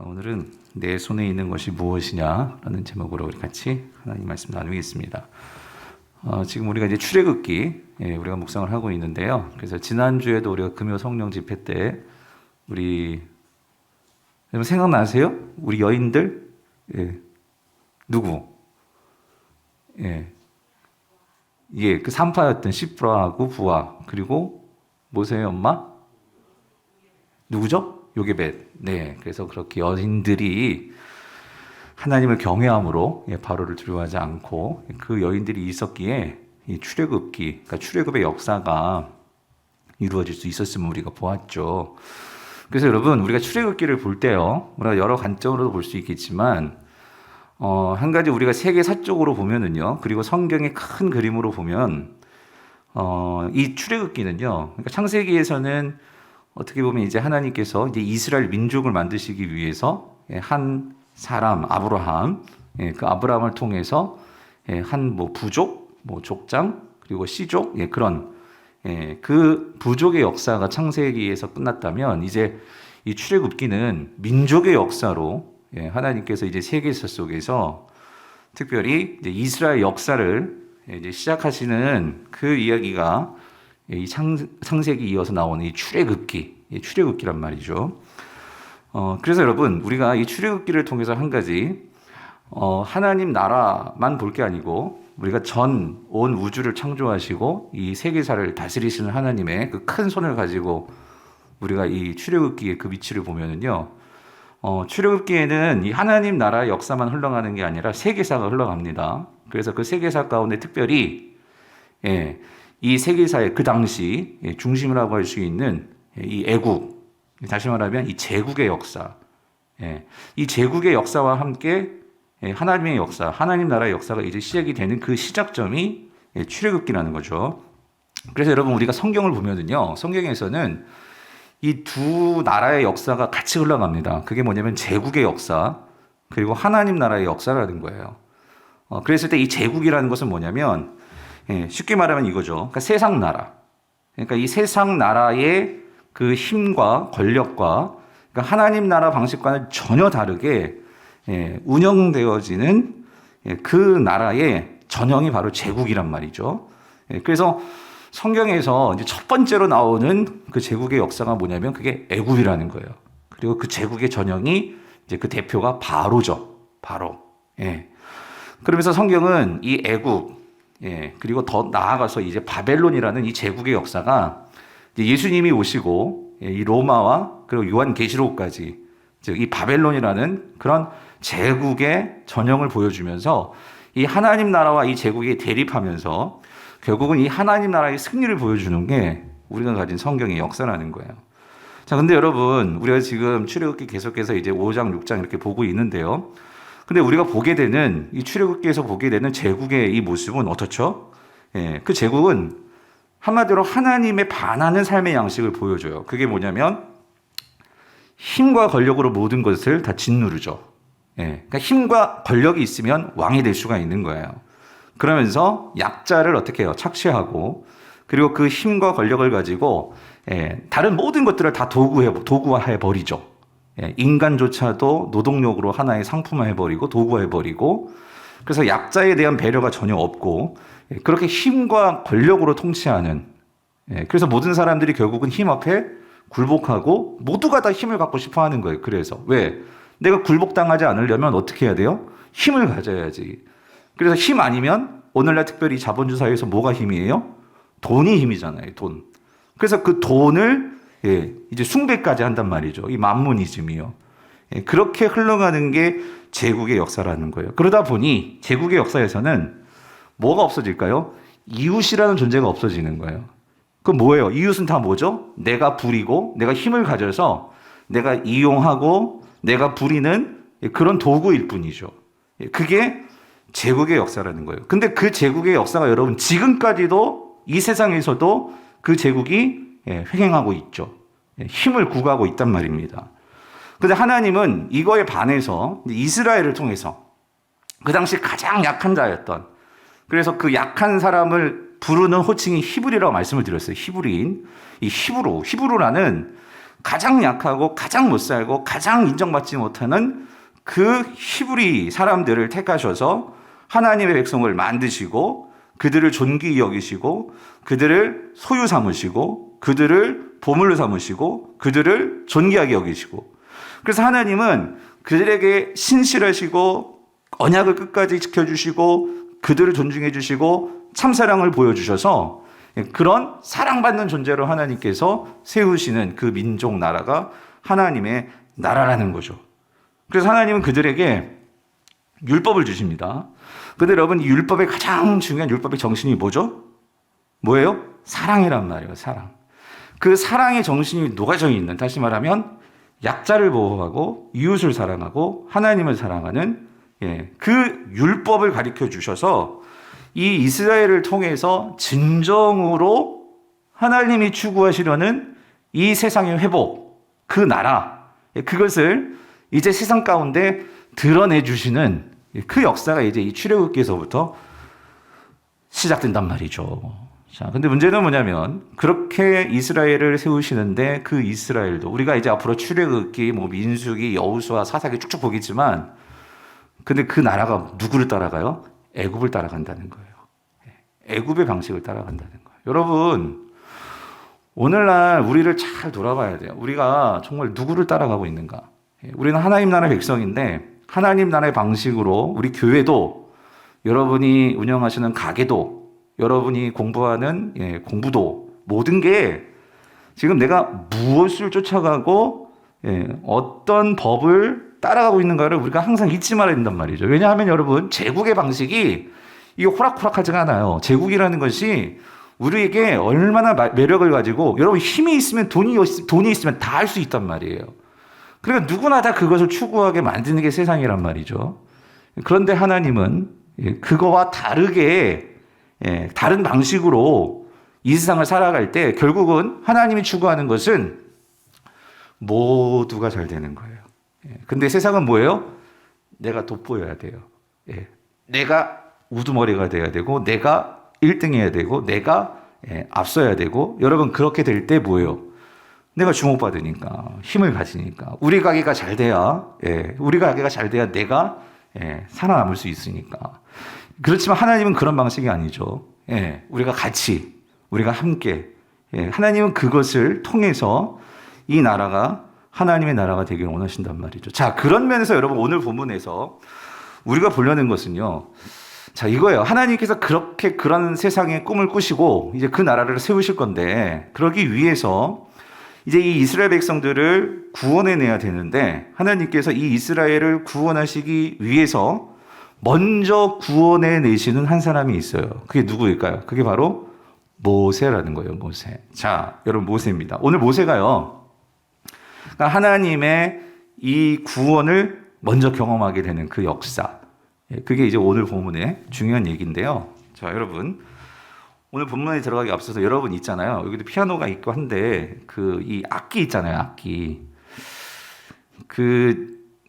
오늘은 내 손에 있는 것이 무엇이냐라는 제목으로 우리 같이 하나님 말씀 나누겠습니다. 지금 우리가 이제 출애굽기 우리가 묵상을 하고 있는데요. 그래서 지난주에도 우리가 금요 성령 집회 때 우리 여러분 생각나세요? 우리 여인들 누구? 그 산파였던 시프라하고 부하 그리고 모세의 엄마 누구죠? 요게벳. 네, 그래서 그렇게 여인들이 하나님을 경외함으로 바로를 두려워하지 않고 그 여인들이 있었기에 이 출애굽기, 그러니까 출애굽의 역사가 이루어질 수 있었음을 우리가 보았죠. 그래서 여러분 우리가 출애굽기를 볼 때요, 우리가 여러 관점으로도 볼 수 있겠지만 한 가지 우리가 세계사적으로 보면은요, 그리고 성경의 큰 그림으로 보면 이 출애굽기는요, 그러니까 창세기에서는 어떻게 보면 이제 하나님께서 이제 이스라엘 민족을 만드시기 위해서 한 사람 아브라함, 그 아브라함을 통해서 한 부족, 족장 그리고 씨족 그런 그 부족의 역사가 창세기에서 끝났다면 이제 이 출애굽기는 민족의 역사로 하나님께서 이제 세계사 속에서 특별히 이제 이스라엘 역사를 이제 시작하시는 그 이야기가 이 창세기 이어서 나오는 이 출애굽기란 말이죠. 그래서 여러분 우리가 이 출애굽기를 통해서 한 가지 하나님 나라만 볼 게 아니고 우리가 전 온 우주를 창조하시고 이 세계사를 다스리시는 하나님의 그 큰 손을 가지고 우리가 이 출애굽기의 그 위치를 보면은요, 출애굽기에는 이 하나님 나라의 역사만 흘러가는 게 아니라 세계사가 흘러갑니다. 그래서 그 세계사 가운데 특별히 이 세계사의 그 당시 중심이라고 할 수 있는 이 애국, 다시 말하면 이 제국의 역사, 이 제국의 역사와 함께 하나님의 역사, 하나님 나라의 역사가 이제 시작이 되는 그 시작점이 출애굽기라는 거죠. 그래서 여러분 우리가 성경을 보면은요, 성경에서는 이 두 나라의 역사가 같이 흘러갑니다. 그게 뭐냐면 제국의 역사 그리고 하나님 나라의 역사라는 거예요. 그랬을 때 이 제국이라는 것은 뭐냐면 쉽게 말하면 이거죠. 그러니까 세상 나라. 그러니까 이 세상 나라의 그 힘과 권력과 그러니까 하나님 나라 방식과는 전혀 다르게 운영되어지는 그 나라의 전형이 바로 제국이란 말이죠. 그래서 성경에서 이제 첫 번째로 나오는 그 제국의 역사가 뭐냐면 그게 애굽이라는 거예요. 그리고 그 제국의 전형이 이제 그 대표가 바로죠. 바로. 그러면서 성경은 이 애굽 그리고 더 나아가서 이제 바벨론이라는 이 제국의 역사가 이제 예수님이 오시고 이 로마와 그리고 요한계시록까지 즉 이 바벨론이라는 그런 제국의 전형을 보여주면서 이 하나님 나라와 이 제국이 대립하면서 결국은 이 하나님 나라의 승리를 보여주는 게 우리가 가진 성경의 역사라는 거예요. 자, 근데 여러분 우리가 지금 출애굽기 계속해서 이제 5장, 6장 이렇게 보고 있는데요. 근데 우리가 보게 되는 이 출애굽기에서 보게 되는 제국의 이 모습은 어떻죠? 그 제국은 한마디로 하나님에 반하는 삶의 양식을 보여줘요. 그게 뭐냐면 힘과 권력으로 모든 것을 다 짓누르죠. 그러니까 힘과 권력이 있으면 왕이 될 수가 있는 거예요. 그러면서 약자를 어떻게 해요? 착취하고 그리고 그 힘과 권력을 가지고 다른 모든 것들을 다 도구화해 버리죠. 인간조차도 노동력으로 하나의 상품화해버리고 도구화해버리고 그래서 약자에 대한 배려가 전혀 없고 그렇게 힘과 권력으로 통치하는 그래서 모든 사람들이 결국은 힘 앞에 굴복하고 모두가 다 힘을 갖고 싶어 하는 거예요. 그래서 왜? 내가 굴복당하지 않으려면 어떻게 해야 돼요? 힘을 가져야지. 그래서 힘 아니면 오늘날 특별히 자본주의 사회에서 뭐가 힘이에요? 돈이 힘이잖아요. 돈. 그래서 그 돈을 이제 숭배까지 한단 말이죠. 이 만문이즘이요. 그렇게 흘러가는 게 제국의 역사라는 거예요. 그러다 보니 제국의 역사에서는 뭐가 없어질까요? 이웃이라는 존재가 없어지는 거예요. 그럼 뭐예요? 이웃은 다 뭐죠? 내가 부리고 내가 힘을 가져서 내가 이용하고 내가 부리는 그런 도구일 뿐이죠. 그게 제국의 역사라는 거예요. 근데 그 제국의 역사가 여러분 지금까지도 이 세상에서도 그 제국이 횡행하고 있죠. 힘을 구가하고 있단 말입니다. 근데 하나님은 이거에 반해서 이스라엘을 통해서 그 당시 가장 약한 자였던 그래서 그 약한 사람을 부르는 호칭이 히브리라고 말씀을 드렸어요. 히브리인. 이 히브루라는 가장 약하고 가장 못 살고 가장 인정받지 못하는 그 히브리 사람들을 택하셔서 하나님의 백성을 만드시고 그들을 존귀히 여기시고 그들을 소유 삼으시고 그들을 보물로 삼으시고 그들을 존귀하게 여기시고, 그래서 하나님은 그들에게 신실하시고 언약을 끝까지 지켜주시고 그들을 존중해 주시고 참사랑을 보여주셔서 그런 사랑받는 존재로 하나님께서 세우시는 그 민족 나라가 하나님의 나라라는 거죠. 그래서 하나님은 그들에게 율법을 주십니다. 근데 여러분, 이 율법의 가장 중요한 율법의 정신이 뭐죠? 뭐예요? 사랑이란 말이에요. 사랑. 그 사랑의 정신이 녹아져 있는, 다시 말하면 약자를 보호하고 이웃을 사랑하고 하나님을 사랑하는 그 율법을 가르쳐 주셔서 이 이스라엘을 통해서 진정으로 하나님이 추구하시려는 이 세상의 회복, 그 나라, 그것을 이제 세상 가운데 드러내 주시는 그 역사가 이제 이 출애굽기에서부터 시작된단 말이죠. 자, 근데 문제는 뭐냐면 그렇게 이스라엘을 세우시는데 그 이스라엘도 우리가 이제 앞으로 출애굽기, 민수기, 여호수아, 사사기 쭉쭉 보겠지만, 근데 그 나라가 누구를 따라가요? 애굽을 따라간다는 거예요. 애굽의 방식을 따라간다는 거예요. 여러분, 오늘날 우리를 잘 돌아봐야 돼요. 우리가 정말 누구를 따라가고 있는가? 우리는 하나님 나라의 백성인데 하나님 나라의 방식으로 우리 교회도, 여러분이 운영하시는 가게도, 여러분이 공부하는 공부도, 모든 게 지금 내가 무엇을 쫓아가고 어떤 법을 따라가고 있는가를 우리가 항상 잊지 말아야 된단 말이죠. 왜냐하면 여러분, 제국의 방식이 이게 호락호락하지가 않아요. 제국이라는 것이 우리에게 얼마나 매력을 가지고, 여러분 힘이 있으면 돈이 있으면 다 할 수 있단 말이에요. 그러니까 누구나 다 그것을 추구하게 만드는 게 세상이란 말이죠. 그런데 하나님은 그거와 다르게 다른 방식으로 이 세상을 살아갈 때 결국은 하나님이 추구하는 것은 모두가 잘 되는 거예요. 근데 세상은 뭐예요? 내가 돋보여야 돼요. 내가 우두머리가 돼야 되고, 내가 1등 해야 되고, 내가 앞서야 되고. 여러분, 그렇게 될 때 뭐예요? 내가 주목받으니까, 힘을 가지니까, 우리 가게가 잘 돼야 내가 살아남을 수 있으니까. 그렇지만 하나님은 그런 방식이 아니죠. 우리가 같이, 우리가 함께, 하나님은 그것을 통해서 이 나라가 하나님의 나라가 되기를 원하신단 말이죠. 자, 그런 면에서 여러분, 오늘 본문에서 우리가 보려는 것은요, 자, 이거예요. 하나님께서 그렇게 그런 세상의 꿈을 꾸시고 이제 그 나라를 세우실 건데, 그러기 위해서 이제 이 이스라엘 백성들을 구원해내야 되는데, 하나님께서 이 이스라엘을 구원하시기 위해서 먼저 구원해내시는 한 사람이 있어요. 그게 누구일까요? 그게 바로 모세라는 거예요. 모세. 자, 여러분, 모세입니다. 오늘 모세가요, 그러니까 하나님의 이 구원을 먼저 경험하게 되는 그 역사, 그게 이제 오늘 본문의 중요한 얘기인데요. 자, 여러분, 오늘 본문에 들어가기 앞서서 여러분 있잖아요. 여기도 피아노가 있고 한데 이 악기 있잖아요. 악기.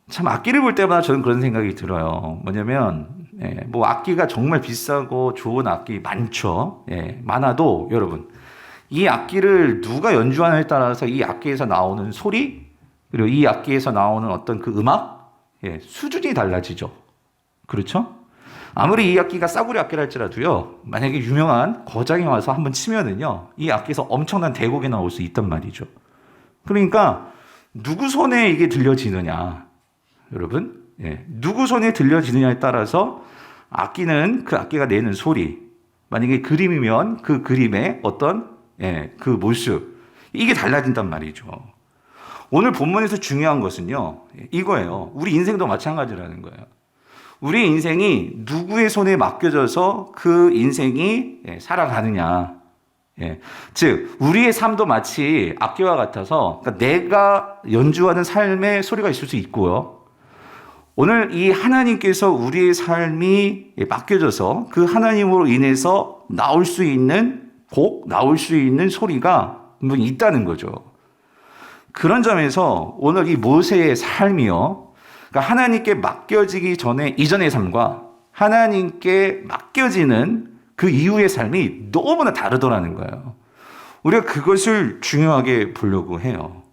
참 악기를 볼 때마다 저는 그런 생각이 들어요. 뭐냐면 악기가 정말 비싸고 좋은 악기 많죠. 많아도 여러분, 이 악기를 누가 연주하느냐에 따라서 이 악기에서 나오는 소리, 그리고 이 악기에서 나오는 어떤 그 음악, 수준이 달라지죠. 그렇죠? 아무리 이 악기가 싸구려 악기라 할지라도요, 만약에 유명한 거장이 와서 한번 치면은요, 이 악기에서 엄청난 대곡이 나올 수 있단 말이죠. 그러니까 누구 손에 이게 들려지느냐, 여러분, 누구 손에 들려지느냐에 따라서 악기는 그 악기가 내는 소리, 만약에 그림이면 그 그림의 어떤 그 모습, 이게 달라진단 말이죠. 오늘 본문에서 중요한 것은요, 이거예요. 우리 인생도 마찬가지라는 거예요. 우리 인생이 누구의 손에 맡겨져서 그 인생이 살아가느냐. 즉, 우리의 삶도 마치 악기와 같아서, 그러니까 내가 연주하는 삶의 소리가 있을 수 있고요. 오늘 이 하나님께서 우리의 삶이 맡겨져서 그 하나님으로 인해서 나올 수 있는 곡, 나올 수 있는 소리가 있다는 거죠. 그런 점에서 오늘 이 모세의 삶이요, 그러니까 하나님께 맡겨지기 전에 이전의 삶과 하나님께 맡겨지는 그 이후의 삶이 너무나 다르더라는 거예요. 우리가 그것을 중요하게 보려고 해요.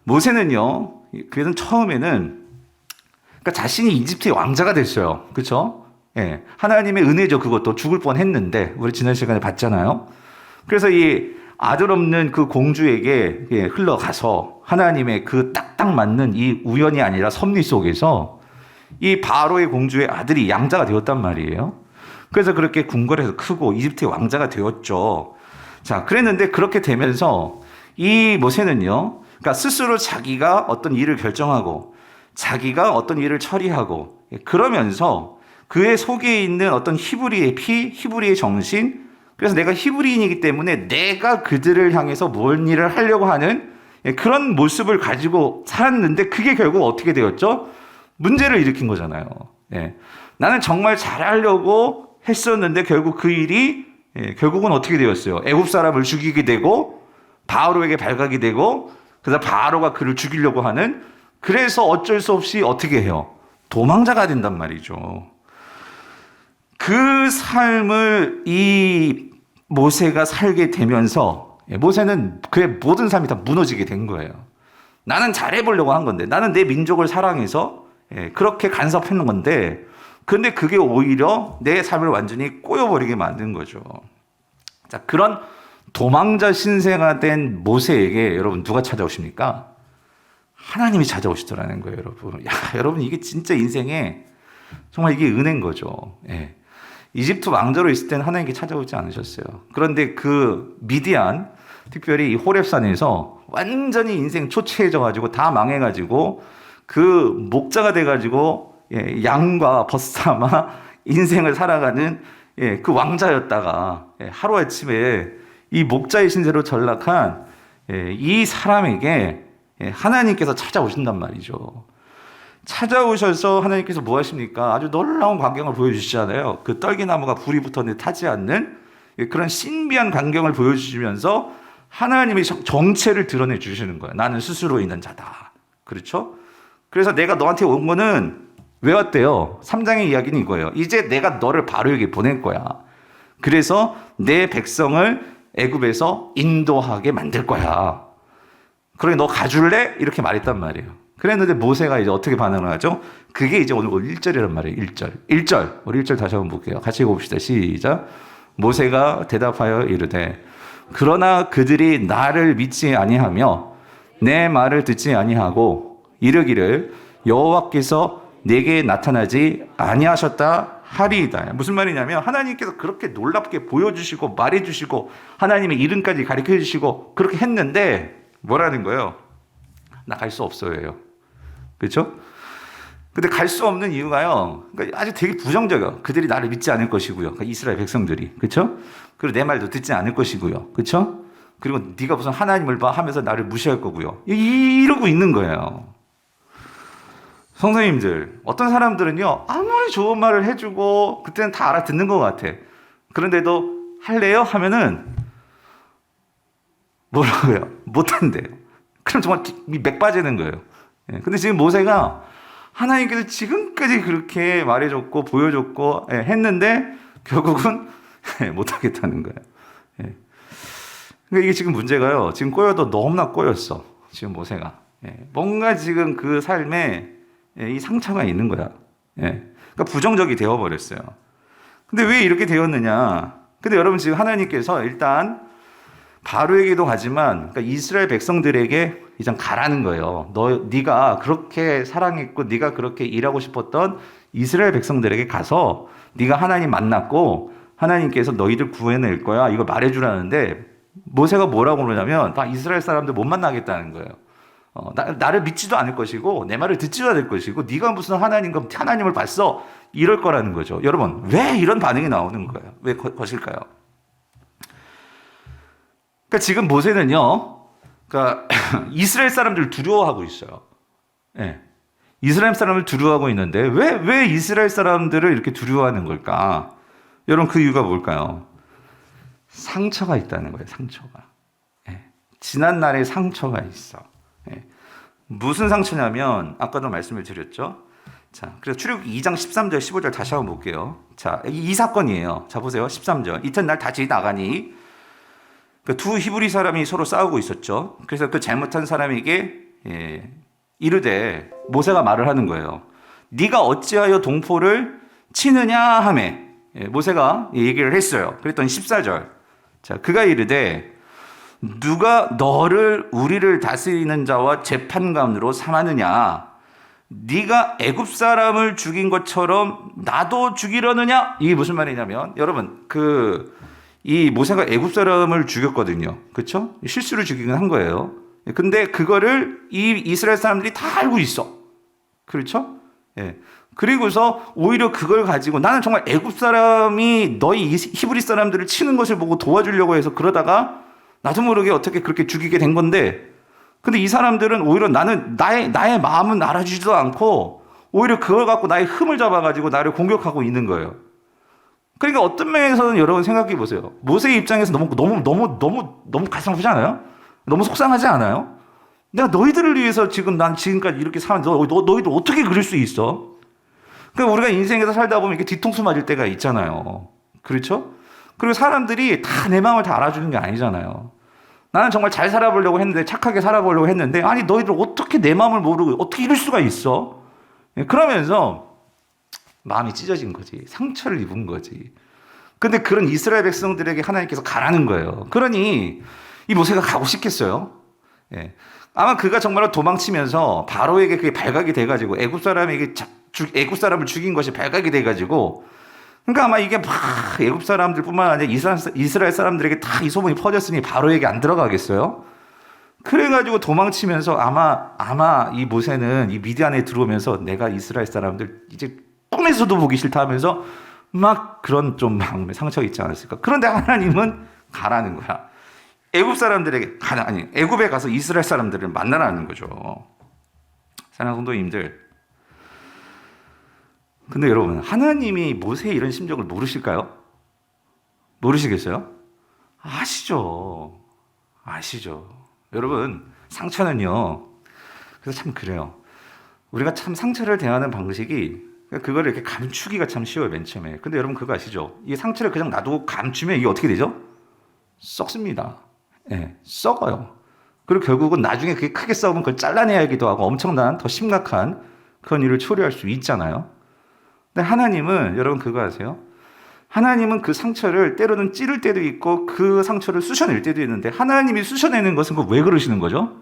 모세는요, 그래서 처음에는 그러니까 자신이 이집트의 왕자가 됐어요. 그렇죠? 예, 하나님의 은혜죠. 그것도 죽을 뻔했는데 우리 지난 시간에 봤잖아요. 그래서 이 아들 없는 그 공주에게 흘러가서 하나님의 그 딱딱 맞는 이 우연이 아니라 섭리 속에서 이 바로의 공주의 아들이 양자가 되었단 말이에요. 그래서 그렇게 궁궐에서 크고 이집트의 왕자가 되었죠. 자, 그랬는데 그렇게 되면서 이 모세는요, 그러니까 스스로 자기가 어떤 일을 결정하고 자기가 어떤 일을 처리하고 그러면서 그의 속에 있는 어떤 히브리의 피, 히브리의 정신, 그래서 내가 히브리인이기 때문에 내가 그들을 향해서 뭔 일을 하려고 하는 그런 모습을 가지고 살았는데 그게 결국 어떻게 되었죠? 문제를 일으킨 거잖아요. 나는 정말 잘하려고 했었는데 결국 그 일이 결국은 어떻게 되었어요? 애굽 사람을 죽이게 되고 바로에게 발각이 되고 그래서 바로가 그를 죽이려고 하는, 그래서 어쩔 수 없이 어떻게 해요? 도망자가 된단 말이죠. 그 삶을 이 모세가 살게 되면서 모세는 그의 모든 삶이 다 무너지게 된 거예요. 나는 잘해보려고 한 건데, 나는 내 민족을 사랑해서 그렇게 간섭했는 건데, 근데 그게 오히려 내 삶을 완전히 꼬여버리게 만든 거죠. 자, 그런 도망자 신세가 된 모세에게 여러분 누가 찾아오십니까? 하나님이 찾아오시더라는 거예요, 여러분. 야, 여러분 이게 진짜 인생에 정말 이게 은혜인 거죠. 이집트 왕자로 있을 때는 하나님께 찾아오지 않으셨어요. 그런데 그 미디안, 특별히 이 호렙산에서 완전히 인생 초췌해져가지고 다 망해가지고 그 목자가 돼가지고 양과 벗 삼아 인생을 살아가는 그 왕자였다가 하루아침에 이 목자의 신세로 전락한 이 사람에게 하나님께서 찾아오신단 말이죠. 찾아오셔서 하나님께서 뭐 하십니까? 아주 놀라운 광경을 보여주시잖아요. 그 떨기나무가 불이 붙었는데 타지 않는 그런 신비한 광경을 보여주시면서 하나님의 정체를 드러내 주시는 거예요. 나는 스스로 있는 자다. 그렇죠? 그래서 내가 너한테 온 거는 왜 왔대요? 3장의 이야기는 이거예요. 이제 내가 너를 바로에게 보낼 거야. 그래서 내 백성을 애굽에서 인도하게 만들 거야. 그러니 너 가줄래? 이렇게 말했단 말이에요. 그랬는데 모세가 이제 어떻게 반응을 하죠? 그게 이제 오늘 1절이란 말이에요. 1절. 우리 1절 다시 한번 볼게요. 같이 읽어봅시다. 시작. 모세가 대답하여 이르되 그러나 그들이 나를 믿지 아니하며 내 말을 듣지 아니하고 이르기를 여호와께서 내게 나타나지 아니하셨다 하리이다. 무슨 말이냐면 하나님께서 그렇게 놀랍게 보여주시고 말해주시고 하나님의 이름까지 가르쳐주시고 그렇게 했는데 뭐라는 거예요? 나 갈 수 없어요. 그렇죠? 근데 갈 수 없는 이유가요, 그러니까 아주 되게 부정적이에요. 그들이 나를 믿지 않을 것이고요. 그러니까 이스라엘 백성들이. 그렇죠? 그리고 내 말도 듣지 않을 것이고요. 그렇죠? 그리고 네가 무슨 하나님을 봐 하면서 나를 무시할 거고요. 이러고 있는 거예요. 성도님들, 어떤 사람들은요, 아무리 좋은 말을 해주고 그때는 다 알아듣는 것 같아. 그런데도 할래요? 하면은 뭐라고요? 못한대요. 그럼 정말 맥 빠지는 거예요. 근데 지금 모세가 하나님께서 지금까지 그렇게 말해줬고 보여줬고 했는데 결국은 못하겠다는 거예요. 그러니까 이게 지금 문제가요. 지금 꼬여도 너무나 꼬였어. 지금 모세가. 뭔가 지금 그 삶에 이 상처가 있는 거야. 그러니까 부정적이 되어버렸어요. 근데 왜 이렇게 되었느냐? 근데 여러분 지금 하나님께서 일단 바로에게도 가지만 그러니까 이스라엘 백성들에게 이제 가라는 거예요. 네가 그렇게 사랑했고 네가 그렇게 일하고 싶었던 이스라엘 백성들에게 가서 네가 하나님 만났고 하나님께서 너희들 구해낼 거야. 이걸 말해주라는데 모세가 뭐라고 그러냐면 다 이스라엘 사람들 못 만나겠다는 거예요. 나를 믿지도 않을 것이고 내 말을 듣지도 않을 것이고 네가 무슨 하나님을 봤어? 이럴 거라는 거죠. 여러분 왜 이런 반응이 나오는 거예요? 왜 것일까요? 그러니까 지금 모세는요, 그러니까 이스라엘 사람들을 두려워하고 있어요. 이스라엘 사람을 두려워하고 있는데 왜 이스라엘 사람들을 이렇게 두려워하는 걸까? 여러분 그 이유가 뭘까요? 상처가 있다는 거예요. 상처가. 지난 날의 상처가 있어. 무슨 상처냐면 아까도 말씀을 드렸죠. 자, 그래서 출애굽기 2장 13절 15절 다시 한번 볼게요. 자, 이 사건이에요. 자 보세요. 13절. 이튿날 다시 나가니 그 두 히브리 사람이 서로 싸우고 있었죠. 그래서 그 잘못한 사람에게 이르되 모세가 말을 하는 거예요. 네가 어찌하여 동포를 치느냐 하매 모세가 얘기를 했어요. 그랬더니 14절. 자, 그가 이르되 누가 너를 우리를 다스리는 자와 재판관으로 삼았느냐? 네가 애굽 사람을 죽인 것처럼 나도 죽이려느냐? 이게 무슨 말이냐면 여러분 이 모세가 애굽 사람을 죽였거든요. 그렇죠? 실수로 죽이긴 한 거예요. 근데 그거를 이 이스라엘 사람들이 다 알고 있어. 그렇죠? 예. 그리고서 오히려 그걸 가지고 나는 정말 애굽 사람이 너희 히브리 사람들을 치는 것을 보고 도와주려고 해서 그러다가 나도 모르게 어떻게 그렇게 죽이게 된 건데, 근데 이 사람들은 오히려 나의 마음은 알아주지도 않고 오히려 그걸 갖고 나의 흠을 잡아가지고 나를 공격하고 있는 거예요. 그러니까 어떤 면에서는 여러분 생각해 보세요. 모세의 입장에서 너무 가슴 아프지 않아요? 너무 속상하지 않아요? 내가 너희들을 위해서 난 지금까지 이렇게 살았는데 너희들 어떻게 그럴 수 있어? 그러니까 우리가 인생에서 살다 보면 이렇게 뒤통수 맞을 때가 있잖아요. 그렇죠? 그리고 사람들이 다 내 마음을 다 알아주는 게 아니잖아요. 나는 정말 잘 살아보려고 했는데, 착하게 살아보려고 했는데, 아니 너희들 어떻게 내 마음을 모르고 어떻게 이럴 수가 있어? 그러면서 마음이 찢어진 거지. 상처를 입은 거지. 근데 그런 이스라엘 백성들에게 하나님께서 가라는 거예요. 그러니 이 모세가 가고 싶겠어요? 예. 아마 그가 정말로 도망치면서 바로에게 그게 발각이 돼가지고 애굽 사람을 죽인 것이 발각이 돼가지고, 그러니까 아마 이게 막 애굽 사람들뿐만 아니라 이스라엘 사람들에게 다 이 소문이 퍼졌으니 바로에게 안 들어가겠어요? 그래가지고 도망치면서 아마 이 모세는 이 미디안에 들어오면서 내가 이스라엘 사람들 이제 꿈에서도 보기 싫다 하면서 막 그런 좀 마음에 상처가 있지 않았을까? 그런데 하나님은 가라는 거야. 애굽에 가서 이스라엘 사람들을 만나라는 거죠. 사랑하는 성도님들, 근데 여러분, 하나님이 모세의 이런 심정을 모르실까요? 모르시겠어요? 아시죠. 여러분, 상처는요, 그래서 참 그래요. 우리가 참 상처를 대하는 방식이, 그걸 이렇게 감추기가 참 쉬워요, 맨 처음에. 근데 여러분 그거 아시죠? 이 상처를 그냥 놔두고 감추면 이게 어떻게 되죠? 썩습니다. 예, 썩어요. 그리고 결국은 나중에 그게 크게 썩으면 그걸 잘라내야 하기도 하고 엄청난 더 심각한 그런 일을 초래할 수 있잖아요. 근데 하나님은, 여러분 그거 아세요? 하나님은 그 상처를 때로는 찌를 때도 있고 그 상처를 쑤셔낼 때도 있는데, 하나님이 쑤셔내는 것은 그 왜 그러시는 거죠?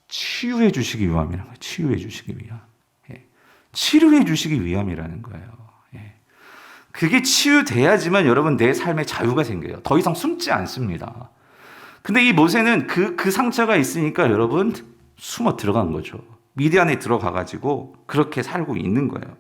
치유해 주시기 위함이라는 거예요. 치유해 주시기 위함. 예. 치료해 주시기 위함이라는 거예요. 예. 그게 치유돼야지만 여러분 내 삶에 자유가 생겨요. 더 이상 숨지 않습니다. 근데 이 모세는 그 상처가 있으니까 여러분 숨어 들어간 거죠. 미디안에 들어가가지고 그렇게 살고 있는 거예요.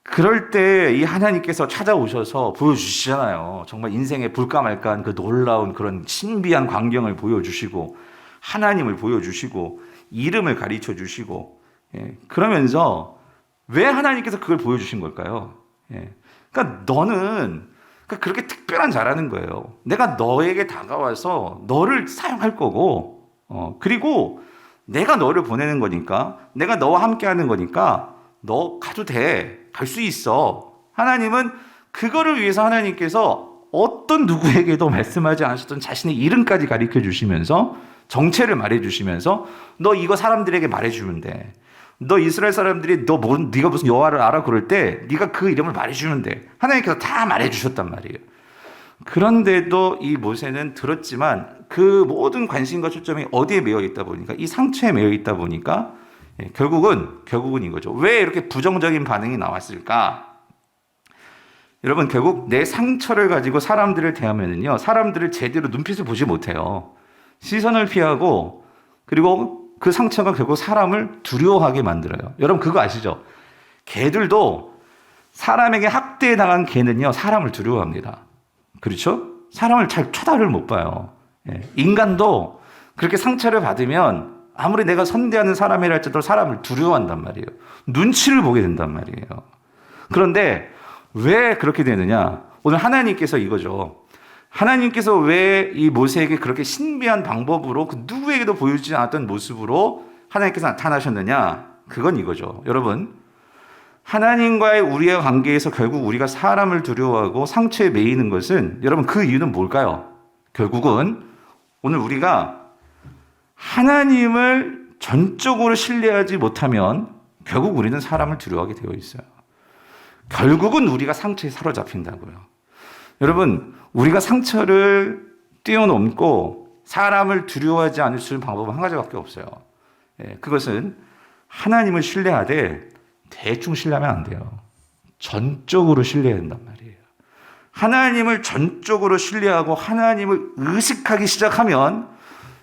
그럴 때 이 하나님께서 찾아오셔서 보여주시잖아요. 정말 인생에 볼까 말까한 그 놀라운 그런 신비한 광경을 보여주시고, 하나님을 보여주시고, 이름을 가르쳐 주시고, 예. 그러면서 왜 하나님께서 그걸 보여주신 걸까요? 예. 그러니까 너는 그렇게 특별한 자라는 거예요. 내가 너에게 다가와서 너를 사용할 거고, 그리고 내가 너를 보내는 거니까, 내가 너와 함께 하는 거니까 너 가도 돼. 갈 수 있어. 하나님은 그거를 위해서 하나님께서 어떤 누구에게도 말씀하지 않으셨던 자신의 이름까지 가르쳐 주시면서, 정체를 말해 주시면서, 너 이거 사람들에게 말해 주면 돼. 너 이스라엘 사람들이 네가 무슨 여호와를 알아 그럴 때 네가 그 이름을 말해 주면 돼. 하나님께서 다 말해 주셨단 말이에요. 그런데도 이 모세는 들었지만 그 모든 관심과 초점이 어디에 매여 있다 보니까, 이 상처에 매여 있다 보니까 결국은 이거죠. 왜 이렇게 부정적인 반응이 나왔을까? 여러분, 결국 내 상처를 가지고 사람들을 대하면은요, 사람들을 제대로 눈빛을 보지 못해요. 시선을 피하고, 그리고 그 상처가 결국 사람을 두려워하게 만들어요. 여러분 그거 아시죠? 개들도, 사람에게 학대당한 개는요 사람을 두려워합니다. 그렇죠? 사람을 잘 쳐다를 못 봐요. 인간도 그렇게 상처를 받으면 아무리 내가 선대하는 사람이라 할지라도 사람을 두려워한단 말이에요. 눈치를 보게 된단 말이에요. 그런데 왜 그렇게 되느냐? 오늘 하나님께서 이거죠. 하나님께서 왜 이 모세에게 그렇게 신비한 방법으로, 그 누구에게도 보여주지 않았던 모습으로 하나님께서 나타나셨느냐? 그건 이거죠. 여러분, 하나님과의 우리의 관계에서 결국 우리가 사람을 두려워하고 상처에 매이는 것은, 여러분 그 이유는 뭘까요? 결국은 오늘 우리가 하나님을 전적으로 신뢰하지 못하면 결국 우리는 사람을 두려워하게 되어 있어요. 결국은 우리가 상처에 사로잡힌다고요. 여러분, 우리가 상처를 뛰어넘고 사람을 두려워하지 않을 수 있는 방법은 한 가지밖에 없어요. 그것은 하나님을 신뢰하되 대충 신뢰하면 안 돼요. 전적으로 신뢰해야 된단 말이에요. 하나님을 전적으로 신뢰하고 하나님을 의식하기 시작하면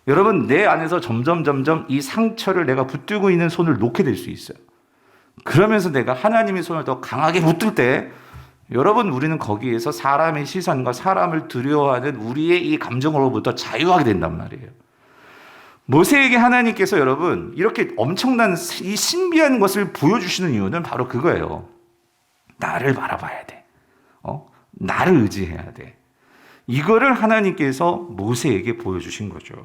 여러분, 내 안에서 점점 이 상처를 내가 붙들고 있는 손을 놓게 될 수 있어요. 그러면서 내가 하나님의 손을 더 강하게 붙들 때 여러분, 우리는 거기에서 사람의 시선과 사람을 두려워하는 우리의 이 감정으로부터 자유하게 된단 말이에요. 모세에게 하나님께서 여러분 이렇게 엄청난 이 신비한 것을 보여주시는 이유는 바로 그거예요. 나를 바라봐야 돼. 나를 의지해야 돼. 이거를 하나님께서 모세에게 보여주신 거죠.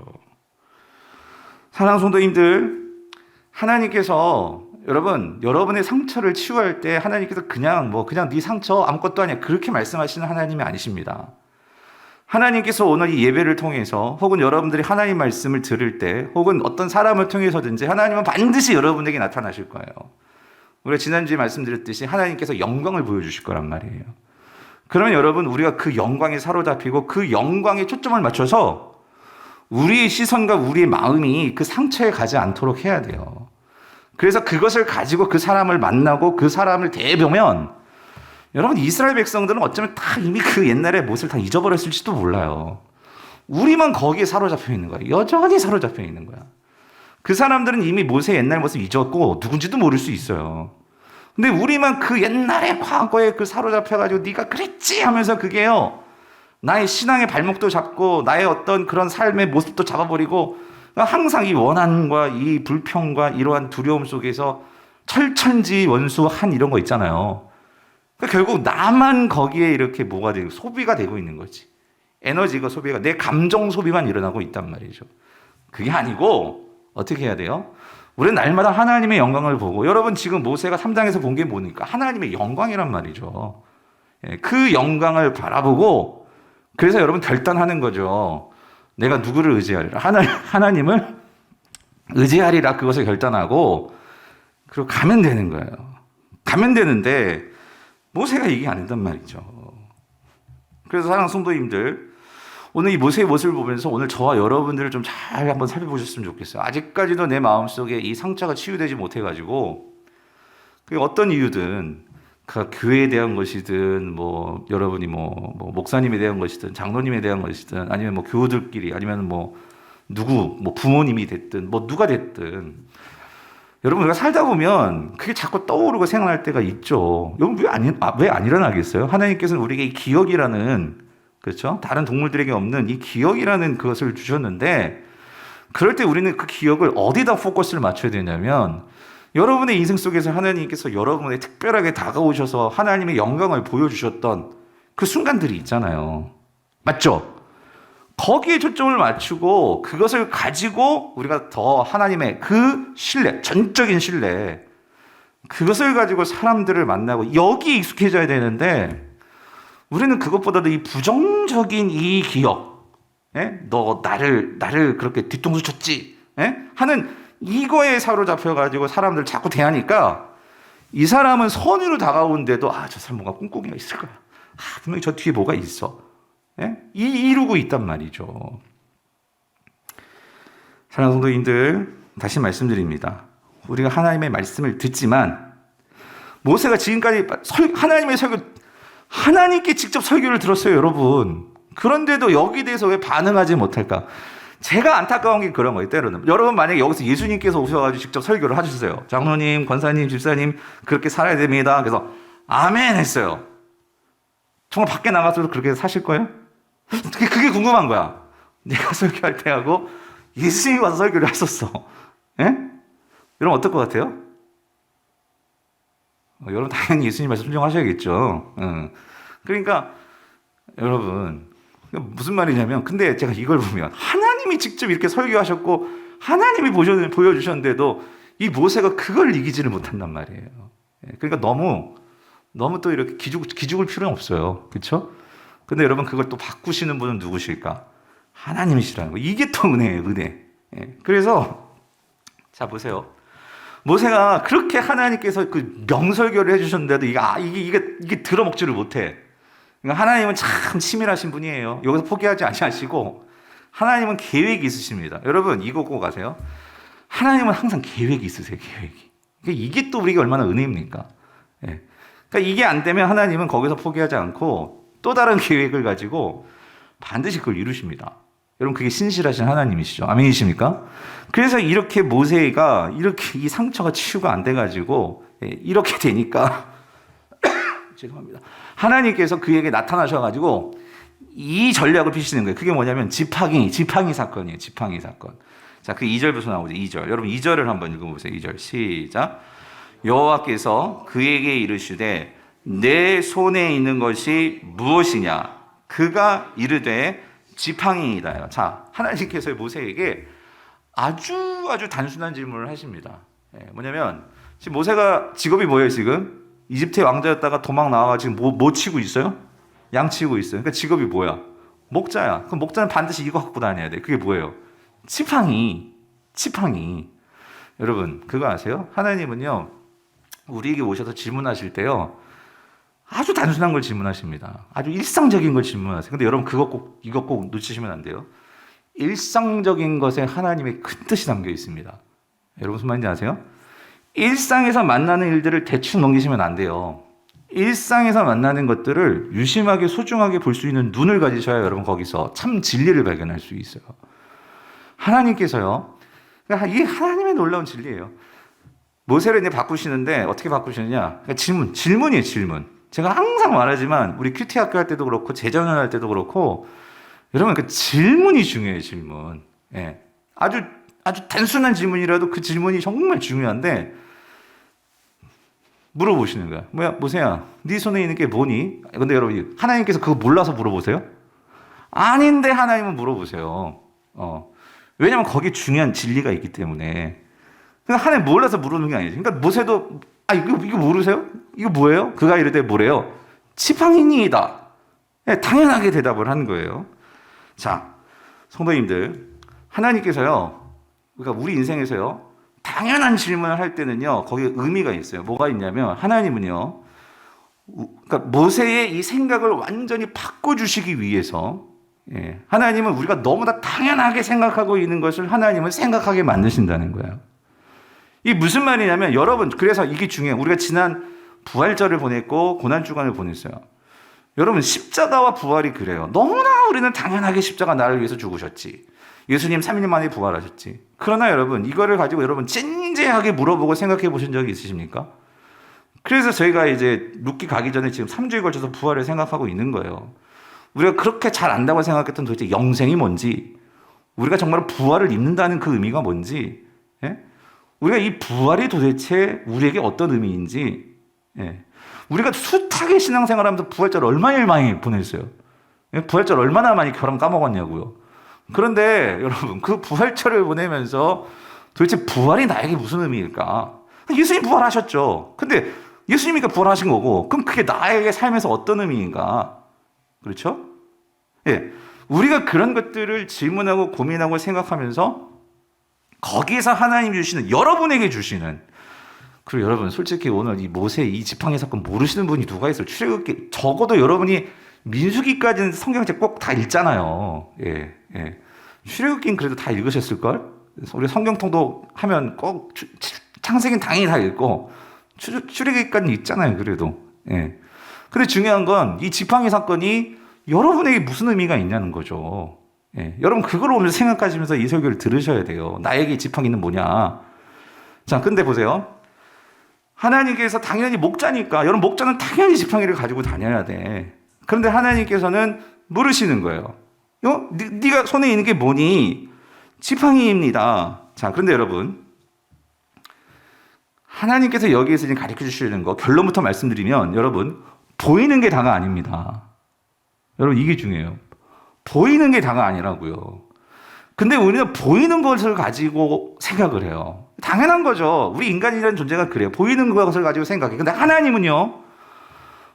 사랑하는 성도님들, 하나님께서 여러분의 상처를 치유할 때 하나님께서 그냥 네 상처 아무것도 아니야 그렇게 말씀하시는 하나님이 아니십니다. 하나님께서 오늘 이 예배를 통해서 혹은 여러분들이 하나님 말씀을 들을 때 혹은 어떤 사람을 통해서든지 하나님은 반드시 여러분에게 나타나실 거예요. 우리가 지난주에 말씀드렸듯이 하나님께서 영광을 보여주실 거란 말이에요. 그러면 여러분, 우리가 그 영광에 사로잡히고 그 영광에 초점을 맞춰서 우리의 시선과 우리의 마음이 그 상처에 가지 않도록 해야 돼요. 그래서 그것을 가지고 그 사람을 만나고 그 사람을 대해보면 여러분, 이스라엘 백성들은 어쩌면 다 이미 그 옛날의 모습을 다 잊어버렸을지도 몰라요. 우리만 거기에 사로잡혀 있는 거예요. 여전히 사로잡혀 있는 거야. 그 사람들은 이미 모세의 옛날 모습 잊었고 누군지도 모를 수 있어요. 근데 우리만 그 옛날의 과거에 그 사로잡혀가지고 네가 그랬지 하면서 그게요, 나의 신앙의 발목도 잡고 나의 어떤 그런 삶의 모습도 잡아버리고 항상 이 원한과 이 불평과 이러한 두려움 속에서 철천지 원수한 이런 거 있잖아요. 그러니까 결국 나만 거기에 이렇게 뭐가 되고 소비가 되고 있는 거지. 에너지가 소비가, 내 감정 소비만 일어나고 있단 말이죠. 그게 아니고 어떻게 해야 돼요? 우리는 날마다 하나님의 영광을 보고, 여러분 지금 모세가 3장에서 본 게 뭐니까? 하나님의 영광이란 말이죠. 그 영광을 바라보고 그래서 여러분 결단하는 거죠. 내가 누구를 의지하리라? 하나님을 의지하리라. 그것을 결단하고 그리고 가면 되는 거예요. 가면 되는데 모세가 이게 아니단 말이죠. 그래서 사랑하는 성도님들, 오늘 이 모세의 모습을 보면서 오늘 저와 여러분들을 좀 잘 한번 살펴보셨으면 좋겠어요. 아직까지도 내 마음속에 이 상처가 치유되지 못해가지고 그게 어떤 이유든, 그 교회에 대한 것이든 여러분이 목사님에 대한 것이든 장로님에 대한 것이든 아니면 교우들끼리 아니면 누구 부모님이 됐든 누가 됐든 여러분, 우리가 살다 보면 그게 자꾸 떠오르고 생각날 때가 있죠. 여러분, 왜 안 일어나겠어요? 하나님께서는 우리에게 이 기억이라는, 그렇죠? 다른 동물들에게 없는 이 기억이라는 그것을 주셨는데, 그럴 때 우리는 그 기억을 어디다 포커스를 맞춰야 되냐면, 여러분의 인생 속에서 하나님께서 여러분에 특별하게 다가오셔서 하나님의 영광을 보여주셨던 그 순간들이 있잖아요. 맞죠? 거기에 초점을 맞추고 그것을 가지고 우리가 더 하나님의 그 신뢰, 전적인 신뢰, 그것을 가지고 사람들을 만나고 여기에 익숙해져야 되는데, 우리는 그것보다도 이 부정적인 이 기억, 너 나를 그렇게 뒤통수 쳤지, 하는 이거에 사로잡혀가지고 사람들 자꾸 대하니까 이 사람은 선의로 다가오는데도 저 사람 뭔가 꿍꿍이가 있을 거야. 분명히 저 뒤에 뭐가 있어. 이루고 있단 말이죠. 사랑하는 성도님들, 다시 말씀드립니다. 우리가 하나님의 말씀을 듣지만 모세가 지금까지 하나님의 설교, 하나님께 직접 설교를 들었어요, 여러분. 그런데도 여기에 대해서 왜 반응하지 못할까? 제가 안타까운 게 그런 거예요, 때로는. 여러분, 만약에 여기서 예수님께서 오셔가지고 직접 설교를 해주세요. 장로님, 권사님, 집사님, 그렇게 살아야 됩니다. 그래서 아멘 했어요. 정말 밖에 나가서도 그렇게 사실 거예요? 그게 궁금한 거야. 내가 설교할 때하고 예수님이 와서 설교를 했었어. 여러분, 어떨 것 같아요? 여러분, 당연히 예수님 말씀 순종하셔야겠죠. 그러니까 여러분, 무슨 말이냐면, 근데 제가 이걸 보면 하나님이 직접 이렇게 설교하셨고 하나님이 보여주셨는데도 이 모세가 그걸 이기지를 못한단 말이에요. 그러니까 너무 또 이렇게 기죽을 필요는 없어요. 그렇죠? 근데 여러분, 그걸 또 바꾸시는 분은 누구실까? 하나님이시라는 거. 이게 또 은혜예요, 은혜. 예. 그래서 자 보세요. 모세가 그렇게 하나님께서 그 명설교를 해주셨는데도 이게 들어먹지를 못해. 그러니까 하나님은 참 치밀하신 분이에요. 여기서 포기하지 아니하시고 하나님은 계획이 있으십니다. 여러분 이거 꼭 아세요? 하나님은 항상 계획이 있으세요. 계획이. 그러니까 이게 또 우리가 얼마나 은혜입니까? 예. 그러니까 이게 안 되면 하나님은 거기서 포기하지 않고 또 다른 계획을 가지고 반드시 그걸 이루십니다. 여러분 그게 신실하신 하나님이시죠. 아멘이십니까? 그래서 이렇게 모세가 이렇게 이 상처가 치유가 안 돼가지고 이렇게 되니까 죄송합니다. 하나님께서 그에게 나타나셔가지고 이 전략을 피시는 거예요. 그게 뭐냐면 지팡이 사건이에요. 지팡이 사건. 자, 그 2절부터 나오죠. 2절. 여러분 2절을 한번 읽어보세요. 2절 시작. 여호와께서 그에게 이르시되 내 손에 있는 것이 무엇이냐? 그가 이르되 지팡이이다. 자, 하나님께서 모세에게 아주 단순한 질문을 하십니다. 뭐냐면 지금 모세가 직업이 뭐예요? 지금 이집트의 왕자였다가 도망 나와가 지금 뭐 치고 있어요? 양 치고 있어요. 그러니까 직업이 뭐야? 목자야. 그럼 목자는 반드시 이거 갖고 다녀야 돼. 그게 뭐예요? 지팡이. 여러분 그거 아세요? 하나님은요 우리에게 오셔서 질문하실 때요 아주 단순한 걸 질문하십니다. 아주 일상적인 걸 질문하세요. 근데 여러분 이거 꼭 놓치시면 안 돼요. 일상적인 것에 하나님의 큰 뜻이 담겨 있습니다. 여러분 무슨 말인지 아세요? 일상에서 만나는 일들을 대충 넘기시면 안 돼요. 일상에서 만나는 것들을 유심하게 소중하게 볼 수 있는 눈을 가지셔야 여러분 거기서 참 진리를 발견할 수 있어요. 하나님께서요, 그러니까 이게 하나님의 놀라운 진리예요. 모세를 이제 바꾸시는데 어떻게 바꾸시느냐? 그러니까 질문이에요, 질문. 제가 항상 말하지만 우리 큐티 학교 할 때도 그렇고 재정연 할 때도 그렇고 여러분 그 질문이 중요해요, 질문. 예. 아주 단순한 질문이라도 그 질문이 정말 중요한데 물어보시는 거야. 뭐야, 모세야, 네 손에 있는 게 뭐니? 근데 여러분 하나님께서 그거 몰라서 물어보세요? 아닌데 하나님은 물어보세요. 왜냐면 거기에 중요한 진리가 있기 때문에. 그러니까 하나님 몰라서 물어보는 게 아니지. 그러니까 모세도 이거 모르세요? 이거 뭐예요? 그가 이르되 뭐래요? 지팡이니이다. 네, 당연하게 대답을 하는 거예요. 자, 성도님들, 하나님께서요, 그러니까 우리 인생에서요, 당연한 질문을 할 때는요, 거기에 의미가 있어요. 뭐가 있냐면, 하나님은요, 그러니까 모세의 이 생각을 완전히 바꿔주시기 위해서, 하나님은 우리가 너무나 당연하게 생각하고 있는 것을 하나님은 생각하게 만드신다는 거예요. 이게 무슨 말이냐면, 여러분, 그래서 이게 중요해요. 우리가 지난 부활절을 보냈고, 고난주간을 보냈어요. 여러분, 십자가와 부활이 그래요. 너무나 우리는 당연하게 십자가 나를 위해서 죽으셨지. 예수님 3일 만에 부활하셨지. 그러나 여러분, 이거를 가지고 여러분 진지하게 물어보고 생각해 보신 적이 있으십니까? 그래서 저희가 이제 룻기 가기 전에 지금 3주에 걸쳐서 부활을 생각하고 있는 거예요. 우리가 그렇게 잘 안다고 생각했던 도대체 영생이 뭔지, 우리가 정말 부활을 입는다는 그 의미가 뭔지, 우리가 이 부활이 도대체 우리에게 어떤 의미인지, 우리가 숱하게 신앙생활하면서 부활절 얼마나 많이 보냈어요. 부활절 얼마나 많이 결혼 까먹었냐고요. 그런데 여러분 그 부활절을 보내면서 도대체 부활이 나에게 무슨 의미일까? 예수님 부활하셨죠. 근데 예수님이니까 부활하신 거고 그럼 그게 나에게 삶에서 어떤 의미인가? 그렇죠? 우리가 그런 것들을 질문하고 고민하고 생각하면서 거기에서 하나님 주시는 여러분에게 주시는 그리고 여러분 솔직히 오늘 이 모세 이 지팡이 사건 모르시는 분이 누가 있어요? 출애굽기 적어도 여러분이 민수기까지는 성경책 꼭 다 읽잖아요. 출애굽기는 그래도 다 읽으셨을걸? 우리 성경통도 하면 꼭 창세기는 당연히 다 읽고 출애굽기까지는 읽잖아요. 그래도. 근데 중요한 건 이 지팡이 사건이 여러분에게 무슨 의미가 있냐는 거죠. 여러분 그걸 오늘 생각하시면서 이 설교를 들으셔야 돼요. 나에게 지팡이는 뭐냐? 자, 근데 보세요. 하나님께서 당연히 목자니까 여러분 목자는 당연히 지팡이를 가지고 다녀야 돼. 그런데 하나님께서는 물으시는 거예요. 네가 손에 있는 게 뭐니? 지팡이입니다. 자, 그런데 여러분 하나님께서 여기에서 지금 가르쳐 주시는 거 결론부터 말씀드리면 여러분 보이는 게 다가 아닙니다. 여러분 이게 중요해요. 보이는 게 다가 아니라고요. 근데 우리는 보이는 것을 가지고 생각을 해요. 당연한 거죠. 우리 인간이라는 존재가 그래요. 보이는 것을 가지고 생각해요. 근데 하나님은요.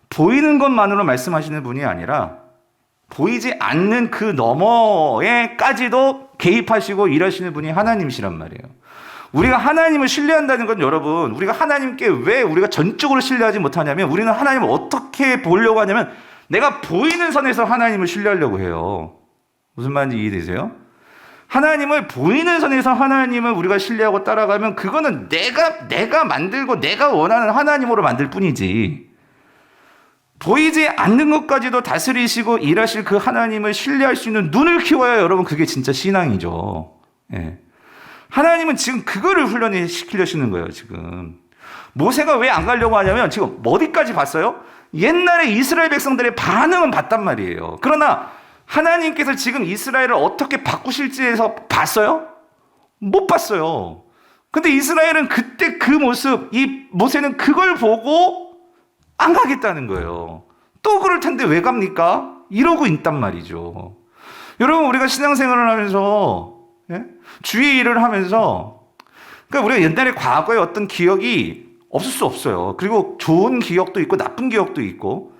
보이는 것만으로 말씀하시는 분이 아니라 보이지 않는 그 너머에까지도 개입하시고 일하시는 분이 하나님이시란 말이에요. 우리가 하나님을 신뢰한다는 건 여러분, 우리가 하나님께 왜 우리가 전적으로 신뢰하지 못하냐면 우리는 하나님을 어떻게 보려고 하냐면 내가 보이는 선에서 하나님을 신뢰하려고 해요. 무슨 말인지 이해되세요? 하나님을 보이는 선에서 하나님을 우리가 신뢰하고 따라가면 그거는 내가 만들고 내가 원하는 하나님으로 만들 뿐이지, 보이지 않는 것까지도 다스리시고 일하실 그 하나님을 신뢰할 수 있는 눈을 키워야 여러분 그게 진짜 신앙이죠. 예. 하나님은 지금 그거를 훈련시키려시는 거예요. 지금 모세가 왜 안 가려고 하냐면 지금 어디까지 봤어요? 옛날에 이스라엘 백성들의 반응은 봤단 말이에요. 그러나 하나님께서 지금 이스라엘을 어떻게 바꾸실지에서 봤어요? 못 봤어요. 근데 이스라엘은 그때 그 모습, 이 모세는 그걸 보고 안 가겠다는 거예요. 또 그럴 텐데 왜 갑니까? 이러고 있단 말이죠. 여러분, 우리가 신앙생활을 하면서, 예? 주의 일을 하면서, 그러니까 우리가 옛날에 과거에 어떤 기억이 없을 수 없어요. 그리고 좋은 기억도 있고 나쁜 기억도 있고.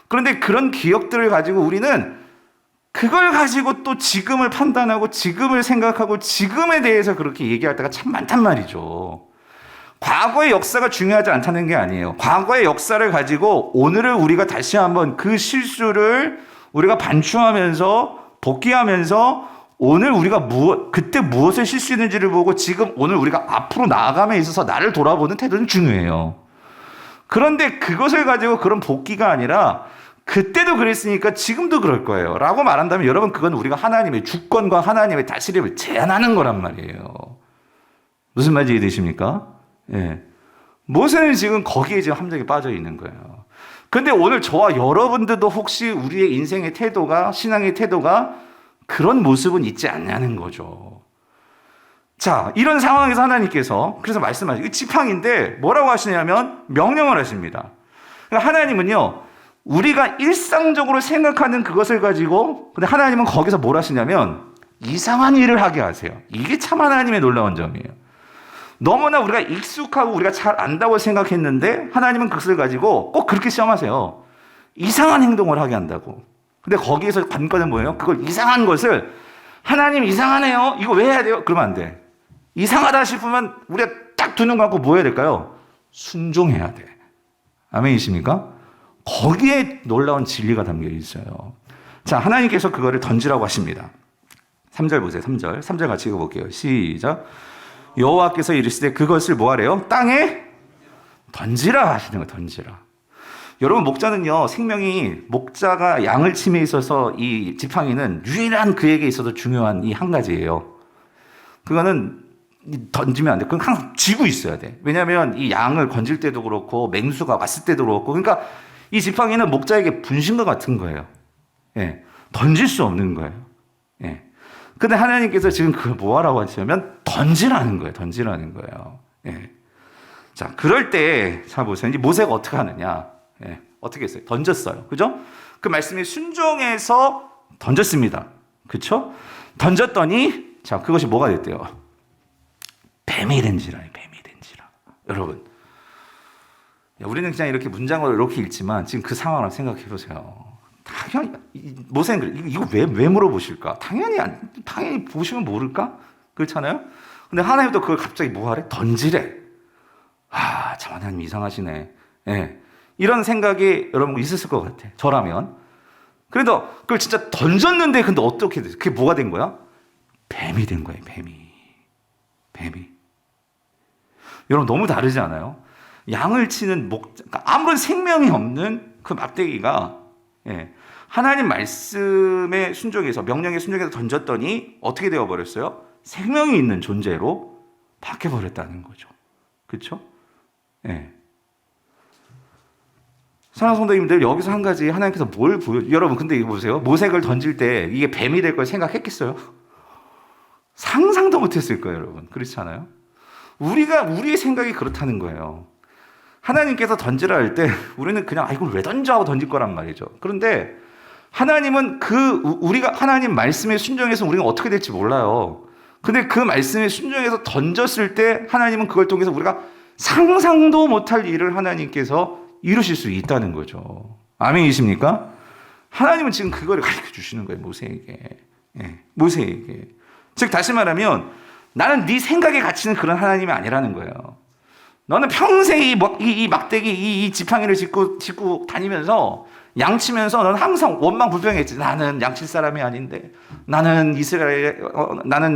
그런데 그런 기억들을 가지고 우리는 그걸 가지고 또 지금을 판단하고 지금을 생각하고 지금에 대해서 그렇게 얘기할 때가 참 많단 말이죠. 과거의 역사가 중요하지 않다는 게 아니에요. 과거의 역사를 가지고 오늘을 우리가 다시 한번 그 실수를 우리가 반추하면서 복귀하면서 오늘 우리가 그때 무엇을 실수했는지를 보고 지금 오늘 우리가 앞으로 나아감에 있어서 나를 돌아보는 태도는 중요해요. 그런데 그것을 가지고 그런 복귀가 아니라 그때도 그랬으니까 지금도 그럴 거예요 라고 말한다면 여러분, 그건 우리가 하나님의 주권과 하나님의 다스림을 제한하는 거란 말이에요. 무슨 말인지 이해되십니까? 예. 모세는 지금 거기에 지금 함정에 빠져 있는 거예요. 그런데 오늘 저와 여러분들도 혹시 우리의 인생의 태도가, 신앙의 태도가 그런 모습은 있지 않냐는 거죠. 자, 이런 상황에서 하나님께서 그래서 말씀하시고, 지팡인데 뭐라고 하시냐면 명령을 하십니다. 그러니까 하나님은요, 우리가 일상적으로 생각하는 그것을 가지고, 근데 하나님은 거기서 뭘 하시냐면 이상한 일을 하게 하세요. 이게 참 하나님의 놀라운 점이에요. 너무나 우리가 익숙하고 우리가 잘 안다고 생각했는데 하나님은 그것을 가지고 꼭 그렇게 시험하세요. 이상한 행동을 하게 한다고. 근데 거기에서 관건은 뭐예요? 그걸 이상한 것을 하나님 이상하네요. 이거 왜 해야 돼요? 그러면 안 돼. 이상하다 싶으면 우리가 딱 두 눈 감고 뭐 해야 될까요? 순종해야 돼. 아멘이십니까? 거기에 놀라운 진리가 담겨 있어요. 자, 하나님께서 그거를 던지라고 하십니다. 3절 보세요. 3절 같이 읽어볼게요. 시작. 여호와께서 이르시되 그것을 뭐 하래요? 땅에 던지라 하시는 거예요. 던지라. 여러분, 목자는요, 생명이, 목자가 양을 침에 있어서 이 지팡이는 유일한 그에게 있어서 중요한 이 한 가지예요. 그거는 던지면 안 돼. 그건 항상 쥐고 있어야 돼. 왜냐하면 이 양을 건질 때도 그렇고 맹수가 왔을 때도 그렇고, 그러니까 이 지팡이는 목자에게 분신과 같은 거예요. 예, 던질 수 없는 거예요. 예. 근데 하나님께서 지금 그걸 뭐 하라고 하시냐면 던지라는 거예요. 던지라는 거예요. 예. 자, 그럴 때, 자, 보세요. 이제 모세가 어떻게 하느냐. 예. 어떻게 했어요? 던졌어요. 그죠? 그 말씀에 순종해서 던졌습니다. 그쵸? 던졌더니, 자, 그것이 뭐가 됐대요? 뱀이 된지라, 뱀이 된지라. 여러분. 우리는 그냥 이렇게 문장으로 이렇게 읽지만 지금 그 상황을 생각해 보세요. 당연히 모세는 그래. 이거 왜 물어보실까? 당연히 보시면 모를까? 그렇잖아요. 근데 하나님도 그걸 갑자기 뭐 하래? 던지래. 아, 참 하나님 이상하시네. 예. 이런 생각이 여러분 있었을 것 같아. 저라면. 그래도 그걸 진짜 던졌는데 근데 어떻게 됐어? 그게 뭐가 된 거야? 뱀이 된 거예요. 뱀이. 여러분, 너무 다르지 않아요? 양을 치는 그러니까 아무런 생명이 없는 그 막대기가, 예, 하나님 말씀에 순종해서, 명령에 순종해서 던졌더니 어떻게 되어버렸어요? 생명이 있는 존재로 바뀌어버렸다는 거죠. 그렇죠? 예. 사랑하는 성도님들, 여기서 한 가지 하나님께서 뭘 여러분, 근데 이거 보세요. 모색을 던질 때 이게 뱀이 될 걸 생각했겠어요? 상상도 못했을 거예요, 여러분. 그렇지 않아요? 우리의 생각이 그렇다는 거예요. 하나님께서 던지라 할 때 우리는 그냥 이걸 왜 던져 하고 던질 거란 말이죠. 그런데 하나님은 우리가 하나님 말씀에 순종해서 우리가 어떻게 될지 몰라요. 근데 그 말씀에 순종해서 던졌을 때 하나님은 그걸 통해서 우리가 상상도 못할 일을 하나님께서 이루실 수 있다는 거죠. 아멘이십니까? 하나님은 지금 그거를 가르쳐 주시는 거예요, 모세에게. 예, 모세에게. 즉 다시 말하면 나는 네 생각에 갇히는 그런 하나님이 아니라는 거예요. 너는 평생 이 막대기 이 지팡이를 짚고 다니면서 양치면서 너는 항상 원망불평했지. 나는 양칠 사람이 아닌데, 나는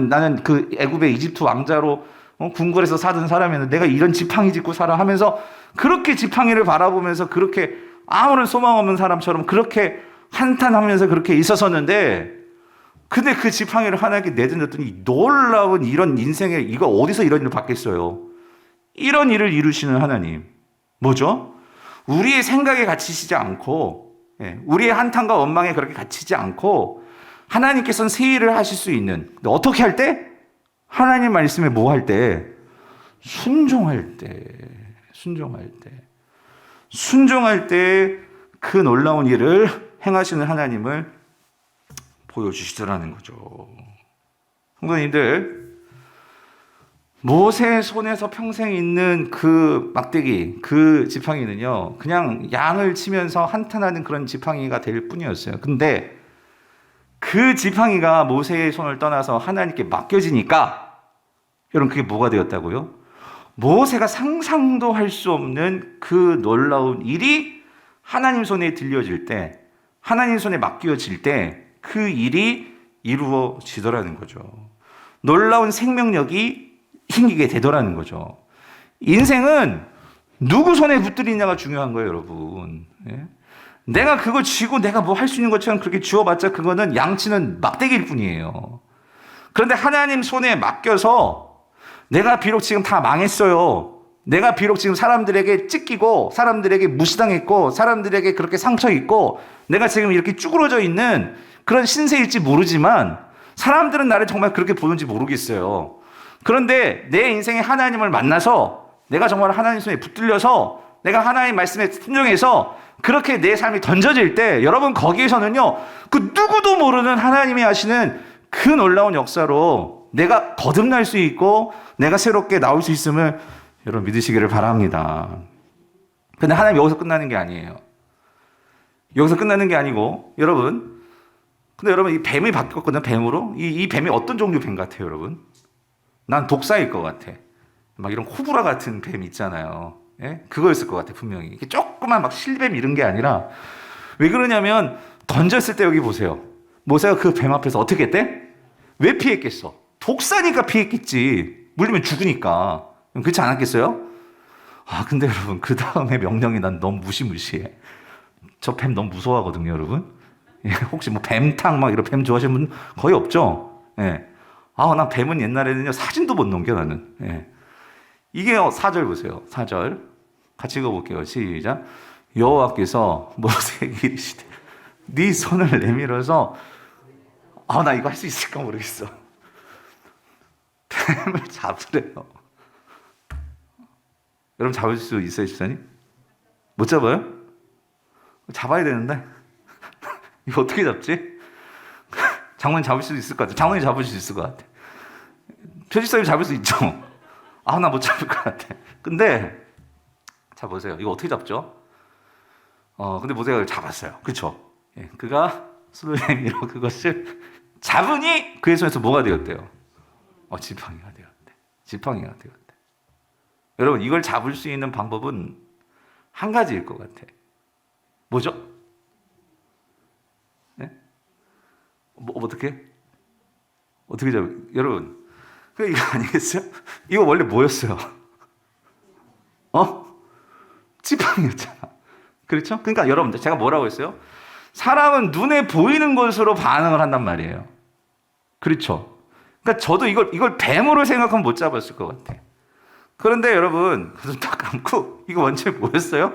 나는 그 애굽의 이집트 왕자로 궁궐에서 사던 사람이었는데 내가 이런 지팡이 짚고 살아 하면서 그렇게 지팡이를 바라보면서 그렇게 아무런 소망 없는 사람처럼 그렇게 한탄하면서 그렇게 있었었는데, 근데 그 지팡이를 하나님께 내던졌더니 놀라운 이런 인생에 이거 어디서 이런 일을 받겠어요? 이런 일을 이루시는 하나님. 뭐죠? 우리의 생각에 갇히시지 않고, 우리의 한탄과 원망에 그렇게 갇히지 않고, 하나님께서는 새 일을 하실 수 있는, 어떻게 할 때? 하나님 말씀에 뭐 할 때? 순종할 때. 순종할 때 그 놀라운 일을 행하시는 하나님을 보여주시더라는 거죠. 성도님들, 모세의 손에서 평생 있는 그 막대기, 그 지팡이는요, 그냥 양을 치면서 한탄하는 그런 지팡이가 될 뿐이었어요. 근데 그 지팡이가 모세의 손을 떠나서 하나님께 맡겨지니까, 여러분, 그게 뭐가 되었다고요? 모세가 상상도 할 수 없는 그 놀라운 일이 하나님 손에 들려질 때, 하나님 손에 맡겨질 때 그 일이 이루어지더라는 거죠. 놀라운 생명력이 생기게 되더라는 거죠. 인생은 누구 손에 붙들리냐가 중요한 거예요, 여러분. 내가 그걸 쥐고 내가 뭐 할 수 있는 것처럼 그렇게 쥐어봤자 그거는 양치는 막대기일 뿐이에요. 그런데 하나님 손에 맡겨서 내가 비록 지금 다 망했어요. 내가 비록 지금 사람들에게 찢기고 사람들에게 무시당했고 사람들에게 그렇게 상처 입고 내가 지금 이렇게 쭈그러져 있는 그런 신세일지 모르지만 사람들은 나를 정말 그렇게 보는지 모르겠어요. 그런데 내 인생에 하나님을 만나서 내가 정말 하나님 손에 붙들려서 내가 하나님 말씀에 순종해서 그렇게 내 삶이 던져질 때, 여러분, 거기에서는요, 그 누구도 모르는 하나님이 하시는 그 놀라운 역사로 내가 거듭날 수 있고 내가 새롭게 나올 수 있음을 여러분 믿으시기를 바랍니다. 근데 하나님 여기서 끝나는 게 아니에요. 여기서 끝나는 게 아니고, 근데 여러분, 이 뱀이 바뀌었거든요, 뱀으로. 이 뱀이 어떤 종류 뱀 같아요, 여러분? 난 독사일 것 같아. 막 이런 코브라 같은 뱀 있잖아요. 예? 그거였을 것 같아, 분명히. 이게 조그만 막 실뱀 이런 게 아니라, 왜 그러냐면, 던졌을 때 여기 보세요. 모세가 그 뱀 앞에서 어떻게 했대? 왜 피했겠어? 독사니까 피했겠지. 물리면 죽으니까. 그렇지 않았겠어요? 근데 여러분, 그 다음에 명령이 난 너무 무시무시해. 저 뱀 너무 무서워하거든요, 여러분. 예, 혹시 뭐 뱀탕 막 이런 뱀 좋아하시는 분 거의 없죠? 예. 난 뱀은 옛날에는요, 사진도 못 넘겨, 나는. 예. 이게 4절 보세요. 4절. 같이 읽어볼게요. 시작. 여호와께서 모세에게 이르시되 네 손을 내밀어서, 나 이거 할 수 있을까 모르겠어. 뱀을 잡으래요. 여러분 잡을 수 있어요, 집사님? 못 잡아요? 잡아야 되는데. 이거 어떻게 잡지? 장모님 잡을 수 있을 것 같아. 장모님 잡을 수 있을 것 같아. 표지사님 잡을 수 있죠? 나 못 잡을 것 같아. 근데, 자, 보세요. 이거 어떻게 잡죠? 근데 모세가 잡았어요. 그쵸? 예, 그가 손을 내밀어 그것을 잡으니 그의 손에서 뭐가 되었대요? 지팡이가 되었대. 지팡이가 되었대. 여러분, 이걸 잡을 수 있는 방법은 한 가지일 것 같아. 뭐죠? 네? 어떻게 여러분, 이거 아니겠어요? 이거 원래 뭐였어요? 지팡이였잖아. 그렇죠? 그러니까 여러분들, 제가 뭐라고 했어요? 사람은 눈에 보이는 것으로 반응을 한단 말이에요. 그렇죠? 그러니까 저도 이걸 뱀으로 생각하면 못 잡았을 것 같아. 그런데 여러분, 눈 딱 감고, 이거 원체 뭐였어요?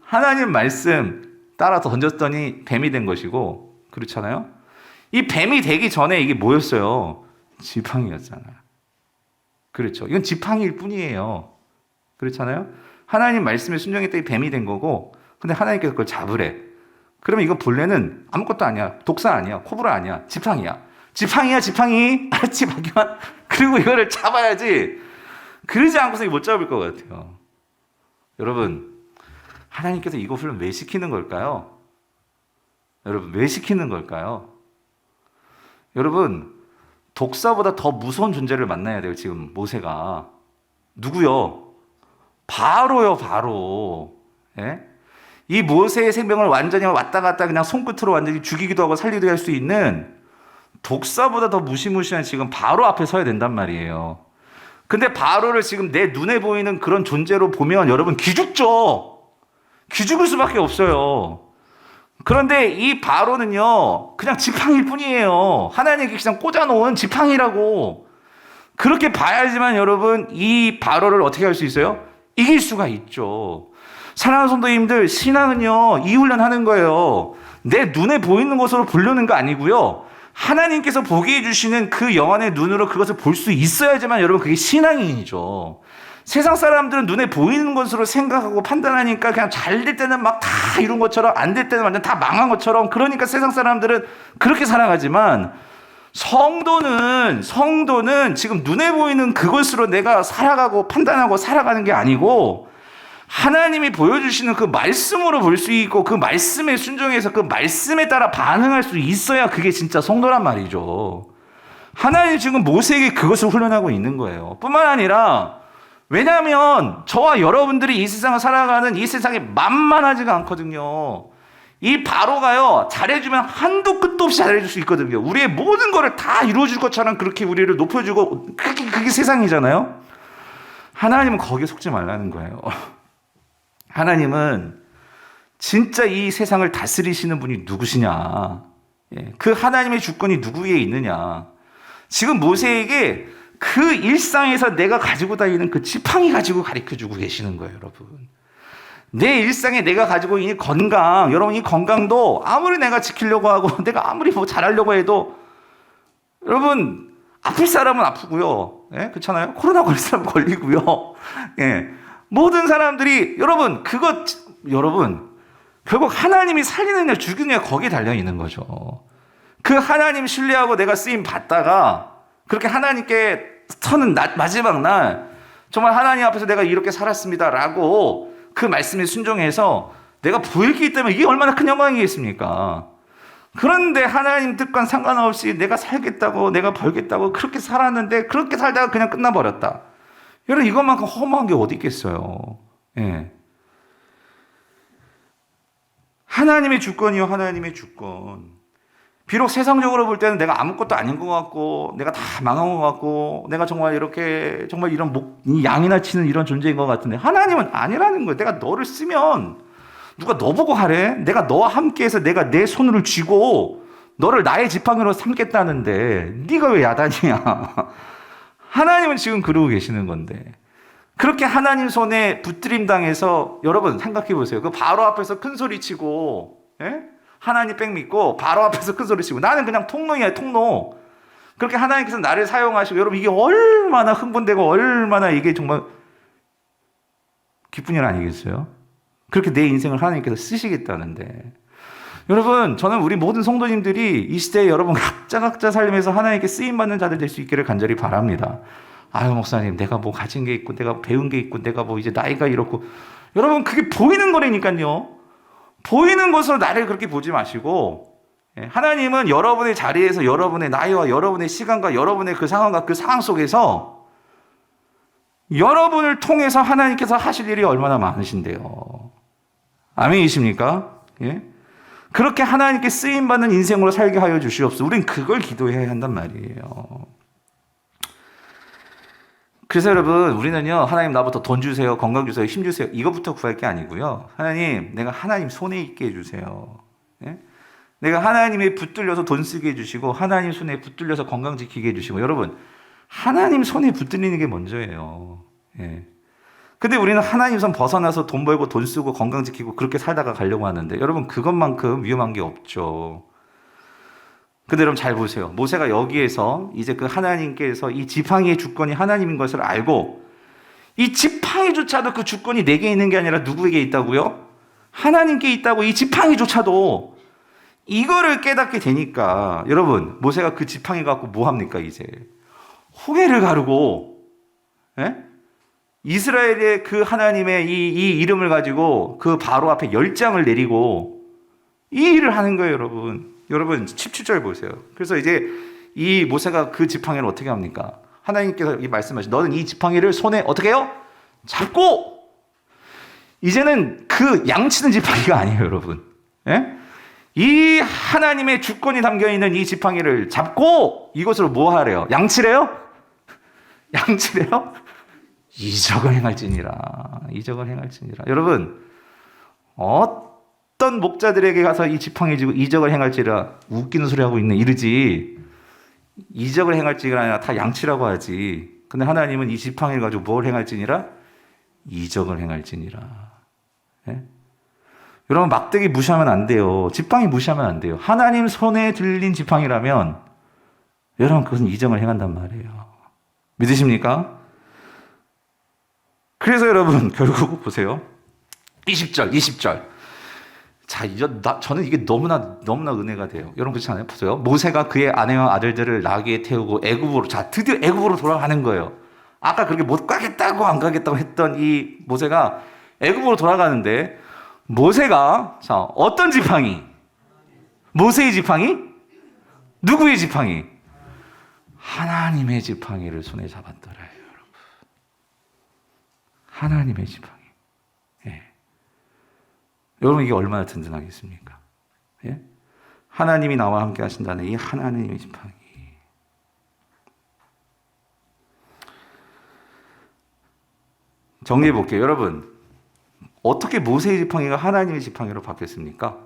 하나님 말씀 따라서 던졌더니 뱀이 된 것이고, 그렇잖아요? 이 뱀이 되기 전에 이게 뭐였어요? 지팡이였잖아요. 그렇죠? 이건 지팡이일 뿐이에요. 그렇잖아요? 하나님 말씀에 순종했더니 뱀이 된 거고, 근데 하나님께서 그걸 잡으래. 그러면 이거 본래는 아무것도 아니야. 독사 아니야. 코브라 아니야. 지팡이야. 지팡이. 알았지, 박이만? 그리고 이거를 잡아야지. 그러지 않고서 못 잡을 것 같아요. 여러분, 하나님께서 이것을 왜 시키는 걸까요? 여러분, 왜 시키는 걸까요? 여러분, 독사보다 더 무서운 존재를 만나야 돼요, 지금 모세가. 누구요? 바로요, 바로. 예? 이 모세의 생명을 완전히 왔다 갔다 그냥 손끝으로 완전히 죽이기도 하고 살리기도 할 수 있는 독사보다 더 무시무시한 지금 바로 앞에 서야 된단 말이에요. 근데 바로를 지금 내 눈에 보이는 그런 존재로 보면 여러분 기죽죠. 기죽을 수밖에 없어요. 그런데 이 바로는요, 그냥 지팡이일 뿐이에요. 하나님께 그냥 꽂아놓은 지팡이라고. 그렇게 봐야지만 여러분, 이 바로를 어떻게 할 수 있어요? 이길 수가 있죠. 사랑하는 성도님들, 신앙은요, 이 훈련하는 거예요. 내 눈에 보이는 것으로 보려는 거 아니고요. 하나님께서 보게 해주시는 그 영안의 눈으로 그것을 볼 수 있어야지만 여러분, 그게 신앙인이죠. 세상 사람들은 눈에 보이는 것으로 생각하고 판단하니까 그냥 잘 될 때는 막 다 이룬 것처럼 안 될 때는 완전 다 망한 것처럼, 그러니까 세상 사람들은 그렇게 살아가지만 성도는 지금 눈에 보이는 그것으로 내가 살아가고 판단하고 살아가는 게 아니고 하나님이 보여주시는 그 말씀으로 볼 수 있고 그 말씀에 순종해서 그 말씀에 따라 반응할 수 있어야 그게 진짜 성도란 말이죠. 하나님 지금 모세에게 그것을 훈련하고 있는 거예요. 뿐만 아니라, 왜냐하면 저와 여러분들이 이 세상을 살아가는 이 세상이 만만하지가 않거든요. 이 바로가요, 잘해주면 한도 끝도 없이 잘해줄 수 있거든요. 우리의 모든 거를 다 이루어줄 것처럼 그렇게 우리를 높여주고, 그게 세상이잖아요. 하나님은 거기에 속지 말라는 거예요. 하나님은 진짜 이 세상을 다스리시는 분이 누구시냐? 그 하나님의 주권이 누구 위에 있느냐? 지금 모세에게 그 일상에서 내가 가지고 다니는 그 지팡이 가지고 가르쳐주고 계시는 거예요, 여러분. 내 일상에 내가 가지고 있는 건강, 여러분, 이 건강도 아무리 내가 지키려고 하고 내가 아무리 뭐 잘하려고 해도 여러분, 아플 사람은 아프고요. 예? 그렇잖아요? 코로나 걸릴 사람은 걸리고요. 예. 모든 사람들이, 여러분, 결국 하나님이 살리느냐 죽이느냐 거기에 달려있는 거죠. 그 하나님 신뢰하고 내가 쓰임 받다가 그렇게 하나님께 서는 마지막 날, 정말 하나님 앞에서 내가 이렇게 살았습니다라고 그 말씀에 순종해서 내가 보이기 때문에 이게 얼마나 큰 영광이겠습니까? 그런데 하나님 뜻과는 상관없이 내가 살겠다고, 내가 벌겠다고 그렇게 살았는데 그렇게 살다가 그냥 끝나버렸다. 여러분, 이것만큼 허무한 게 어디 있겠어요. 예. 하나님의 주권이요, 하나님의 주권. 비록 세상적으로 볼 때는 내가 아무것도 아닌 것 같고, 내가 다 망한 것 같고, 내가 정말 이렇게, 정말 이런 양이나 치는 이런 존재인 것 같은데, 하나님은 아니라는 거예요. 내가 너를 쓰면, 누가 너 보고 하래? 내가 너와 함께해서 내가 내 손을 쥐고, 너를 나의 지팡이로 삼겠다는데, 네가 왜 야단이야? 하나님은 지금 그러고 계시는 건데, 그렇게 하나님 손에 붙들림 당해서, 여러분 생각해 보세요. 그 바로 앞에서 큰 소리 치고, 예? 하나님 백 믿고 바로 앞에서 큰 소리 치고, 나는 그냥 통로야, 통로. 그렇게 하나님께서 나를 사용하시고, 여러분 이게 얼마나 흥분되고 얼마나 이게 정말 기쁜 일 아니겠어요? 그렇게 내 인생을 하나님께서 쓰시겠다는데, 여러분, 저는 우리 모든 성도님들이 이 시대에 여러분 각자 삶에서 하나님께 쓰임받는 자들 될 수 있기를 간절히 바랍니다. 아유, 목사님, 내가 뭐 가진 게 있고, 내가 배운 게 있고, 내가 뭐 이제 나이가 이렇고. 여러분, 그게 보이는 거라니까요. 보이는 것으로 나를 그렇게 보지 마시고, 하나님은 여러분의 자리에서 여러분의 나이와 여러분의 시간과 여러분의 그 상황과 그 상황 속에서 여러분을 통해서 하나님께서 하실 일이 얼마나 많으신데요. 아멘이십니까? 예? 그렇게 하나님께 쓰임받는 인생으로 살게 하여 주시옵소서. 우린 그걸 기도해야 한단 말이에요. 그래서 여러분, 우리는요, 하나님 나부터 돈 주세요, 건강 주세요, 힘 주세요, 이것부터 구할 게 아니고요. 하나님, 내가 하나님 손에 있게 해주세요. 예? 내가 하나님의 붙들려서 돈 쓰게 해주시고, 하나님 손에 붙들려서 건강 지키게 해주시고, 여러분, 하나님 손에 붙들리는 게 먼저예요. 예. 근데 우리는 하나님 손 벗어나서 돈 벌고 돈 쓰고 건강 지키고 그렇게 살다가 가려고 하는데, 여러분, 그것만큼 위험한 게 없죠. 근데 여러분 잘 보세요. 모세가 여기에서 이제 그 하나님께서 이 지팡이의 주권이 하나님인 것을 알고, 이 지팡이조차도 그 주권이 내게 있는 게 아니라 누구에게 있다고요? 하나님께 있다고. 이 지팡이조차도 이거를 깨닫게 되니까, 여러분, 모세가 그 지팡이 갖고 뭐 합니까? 이제 홍해를 가르고, 예? 이스라엘의 그 하나님의 이 이름을 가지고 그 바로 앞에 10장을 내리고, 이 일을 하는 거예요, 여러분. 여러분 17절 보세요. 그래서 이제 이 모세가 그 지팡이를 어떻게 합니까? 하나님께서 이 말씀하신 너는 이 지팡이를 손에 어떻게 해요? 잡고. 이제는 그 양치는 지팡이가 아니에요, 여러분. 예? 이 하나님의 주권이 담겨있는 이 지팡이를 잡고 이것으로 뭐 하래요? 양치래요? 양치래요? 이적을 행할지니라. 이적을 행할지니라. 여러분, 어떤 목자들에게 가서 이 지팡이 쥐고 이적을 행할지라 웃기는 소리 하고 있네 이러지. 이적을 행할지가 아니라 다 양치라고 하지. 근데 하나님은 이 지팡이를 가지고 뭘 행할지니라? 이적을 행할지니라. 예? 여러분 막대기 무시하면 안 돼요. 지팡이 무시하면 안 돼요. 하나님 손에 들린 지팡이라면 여러분 그것은 이적을 행한단 말이에요. 믿으십니까? 그래서 여러분 결국 보세요. 20절. 자, 저는 이게 너무나 은혜가 돼요. 여러분 그렇지 않아요? 보세요. 모세가 그의 아내와 아들들을 나귀에 태우고 애굽으로, 자, 드디어 애굽으로 돌아가는 거예요. 아까 그렇게 못 가겠다고 안 가겠다고 했던 이 모세가 애굽으로 돌아가는데 모세가 자, 어떤 지팡이? 모세의 지팡이? 누구의 지팡이? 하나님의 지팡이를 손에 잡았더래요, 여러분. 하나님의 지팡이. 예. 여러분 이게 얼마나 든든하겠습니까? 예? 하나님이 나와 함께 하신다는 이 하나님의 지팡이. 정리해 볼게요. 여러분 어떻게 모세의 지팡이가 하나님의 지팡이로 바뀌었습니까?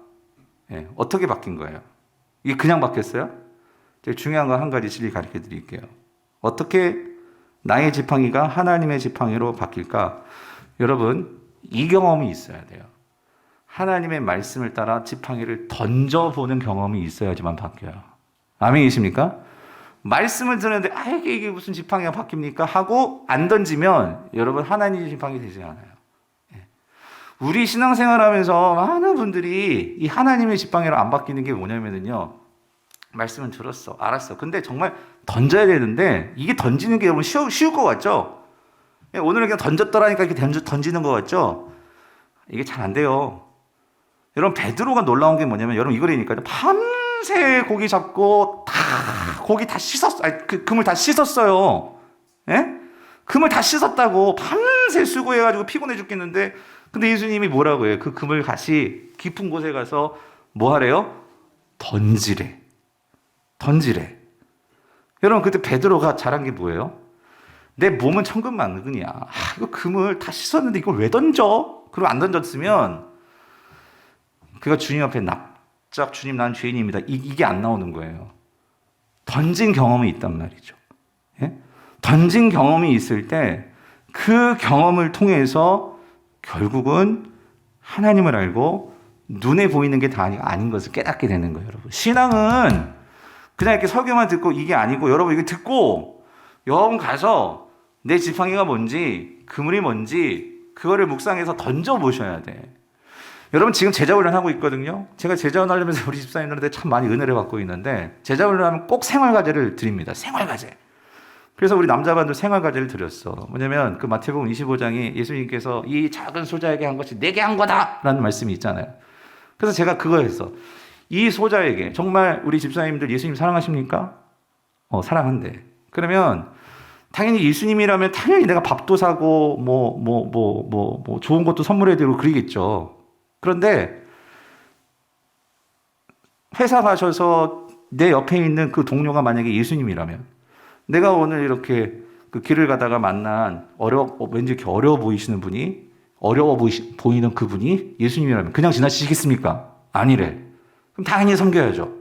예, 어떻게 바뀐 거예요? 이게 그냥 바뀌었어요? 제가 중요한 거 한 가지 진리 가르쳐 드릴게요. 어떻게 나의 지팡이가 하나님의 지팡이로 바뀔까? 여러분 이 경험이 있어야 돼요. 하나님의 말씀을 따라 지팡이를 던져보는 경험이 있어야지만 바뀌어요. 아멘이십니까? 말씀을 듣는데 이게 무슨 지팡이가 바뀝니까? 하고 안 던지면 여러분 하나님의 지팡이 되지 않아요. 우리 신앙생활하면서 많은 분들이 이 하나님의 지팡이로 안 바뀌는 게 뭐냐면요. 말씀은 들었어. 알았어. 근데 정말 던져야 되는데 이게 던지는 게 여러분 쉬울 것 같죠? 오늘은 그냥 던졌더라니까 이렇게 던지는 것 같죠? 이게 잘 안 돼요. 여러분 베드로가 놀라운 게 뭐냐면 여러분 이거라니까요. 밤새 고기 잡고 고기 다 씻었어. 그물 다 씻었어요. 예? 그물 다 씻었다고 밤새 수고해가지고 피곤해 죽겠는데 근데 예수님이 뭐라고 해요? 그 그물 다시 깊은 곳에 가서 뭐 하래요? 던지래. 여러분 그때 베드로가 잘한 게 뭐예요? 내 몸은 천근만근이야. 이거 그물 다 씻었는데 이걸 왜 던져? 그리고 안 던졌으면 그가 주님 앞에 납작 주님 난 죄인입니다. 이게 안 나오는 거예요. 던진 경험이 있단 말이죠. 예? 던진 경험이 있을 때 그 경험을 통해서 결국은 하나님을 알고 눈에 보이는 게 다 아닌 것을 깨닫게 되는 거예요, 여러분. 신앙은 그냥 이렇게 설교만 듣고 이게 아니고 여러분 이거 듣고 여러분 가서 내 지팡이가 뭔지 그물이 뭔지 그거를 묵상해서 던져보셔야 돼. 여러분 지금 제자훈련 하고 있거든요. 제가 제자훈련 하려면서 우리 집사님들한테 참 많이 은혜를 받고 있는데 제자훈련 하면 꼭 생활과제를 드립니다. 생활과제. 그래서 우리 남자반도 생활과제를 드렸어. 뭐냐면 그 마태복음 25장에 예수님께서 이 작은 소자에게 한 것이 내게 한 거다라는 말씀이 있잖아요. 그래서 제가 그거 했어. 이 소자에게 정말 우리 집사님들 예수님 사랑하십니까? 사랑한대. 그러면 당연히 예수님이라면 당연히 내가 밥도 사고 뭐 좋은 것도 선물해드리고 그러겠죠. 그런데 회사 가셔서 내 옆에 있는 그 동료가 만약에 예수님이라면 내가 오늘 이렇게 그 길을 가다가 만난 왠지 이렇게 어려워 보이시는 분이 보이는 그분이 예수님이라면 그냥 지나치시겠습니까? 아니래. 그럼 당연히 섬겨야죠.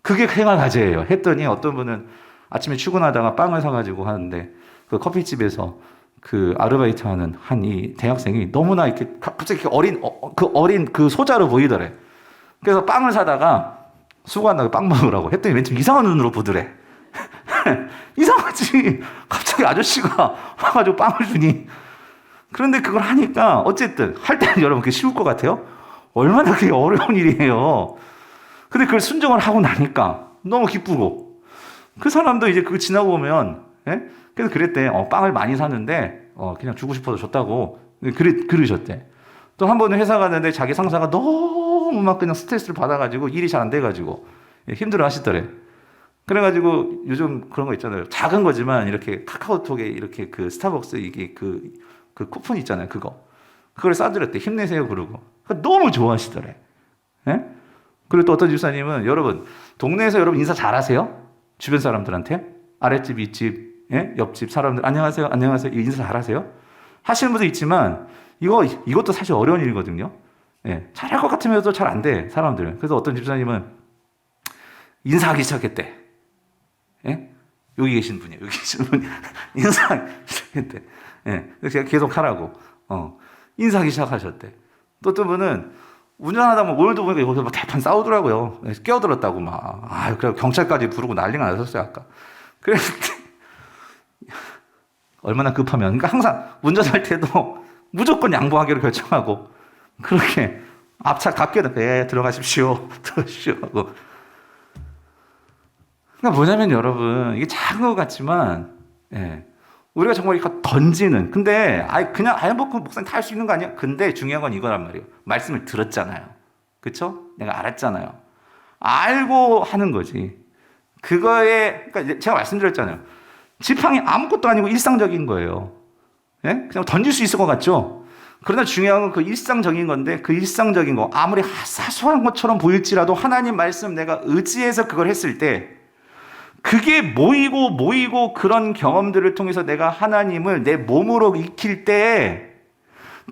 그게 생활과제예요. 했더니 어떤 분은 아침에 출근하다가 빵을 사가지고 하는데 그 커피집에서 그 아르바이트 하는 한 이 대학생이 너무나 이렇게 갑자기 어린 그 소자로 보이더래. 그래서 빵을 사다가 수고한다고 빵 먹으라고 했더니 왠지 이상한 눈으로 보더래. 이상하지. 갑자기 아저씨가 와가지고 빵을 주니. 그런데 그걸 하니까 어쨌든 할 때는 여러분 그게 쉬울 것 같아요? 얼마나 그게 어려운 일이에요. 근데 그걸 순종을 하고 나니까 너무 기쁘고 그 사람도 이제 그거 지나고 보면 그래서 그랬대. 빵을 많이 샀는데 그냥 주고 싶어서 줬다고 그러셨대. 또 한 번은 회사 갔는데 자기 상사가 너무 너무 막 그냥 스트레스를 받아가지고 일이 잘 안 돼가지고 힘들어 하시더래. 그래가지고 요즘 그런 거 있잖아요. 작은 거지만 이렇게 카카오톡에 이렇게 그 스타벅스 이게 그 쿠폰 있잖아요. 그걸 싸드렸대. 힘내세요 그러고. 너무 좋아하시더래. 예? 그리고 또 어떤 집사님은 여러분 동네에서 여러분 인사 잘하세요? 주변 사람들한테 아랫집, 윗집, 예? 옆집 사람들 안녕하세요, 안녕하세요 인사 잘하세요? 하시는 분도 있지만 이것도 사실 어려운 일이거든요. 예, 잘할 것 같으면서도 잘 안 돼 사람들은. 그래서 어떤 집사님은 인사하기 시작했대. 예? 여기 계신 분이에요. 여기 계신 분이 인사하기 시작했대. 예, 그래서 제가 계속 하라고 인사하기 시작하셨대. 또 어떤 분은 운전하다 보면 오늘도 보니까 여기서 막 대판 싸우더라고요. 끼어들었다고 막. 그래 경찰까지 부르고 난리가 났었어요 아까. 그랬을 때 얼마나 급하면, 그러니까 항상 운전할 때도 무조건 양보하기로 결정하고 그렇게 앞차 갓겨도 들어가십시오, 들어가십시오 하고. 그러니까 뭐냐면 여러분 이게 작은 것 같지만 우리가 정말 이거 던지는. 근데 그냥 목사님 다 할 수 있는 거 아니야? 근데 중요한 건 이거란 말이에요. 말씀을 들었잖아요. 그렇죠? 내가 알았잖아요. 알고 하는 거지. 그러니까 제가 말씀드렸잖아요. 지팡이 아무것도 아니고 일상적인 거예요. 예? 그냥 던질 수 있을 것 같죠? 그러나 중요한 건 그 일상적인 건데 그 일상적인 거 아무리 사소한 것처럼 보일지라도 하나님 말씀 내가 의지해서 그걸 했을 때 그게 모이고 그런 경험들을 통해서 내가 하나님을 내 몸으로 익힐 때,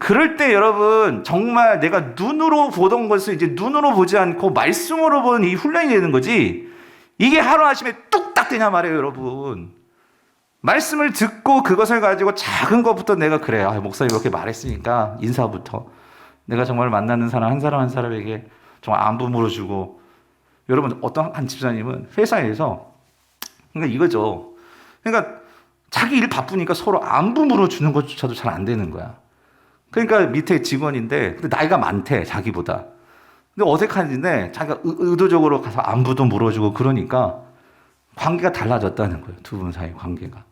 그럴 때 여러분 정말 내가 눈으로 보던 것을 이제 눈으로 보지 않고 말씀으로 보는 이 훈련이 되는 거지. 이게 하루아침에 뚝딱 되냐 말이에요 여러분. 말씀을 듣고 그것을 가지고 작은 것부터 내가 그래 목사님 이렇게 말했으니까 인사부터 내가 정말 만나는 사람 한 사람에게 정말 안부 물어주고. 여러분 어떤 한 집사님은 회사에서 그러니까 이거죠. 그러니까 자기 일 바쁘니까 서로 안부 물어주는 것조차도 잘 안 되는 거야. 그러니까 밑에 직원인데 근데 나이가 많대 자기보다. 근데 어색한데 자기가 의도적으로 가서 안부도 물어주고 그러니까 관계가 달라졌다는 거예요. 두 분 사이 관계가.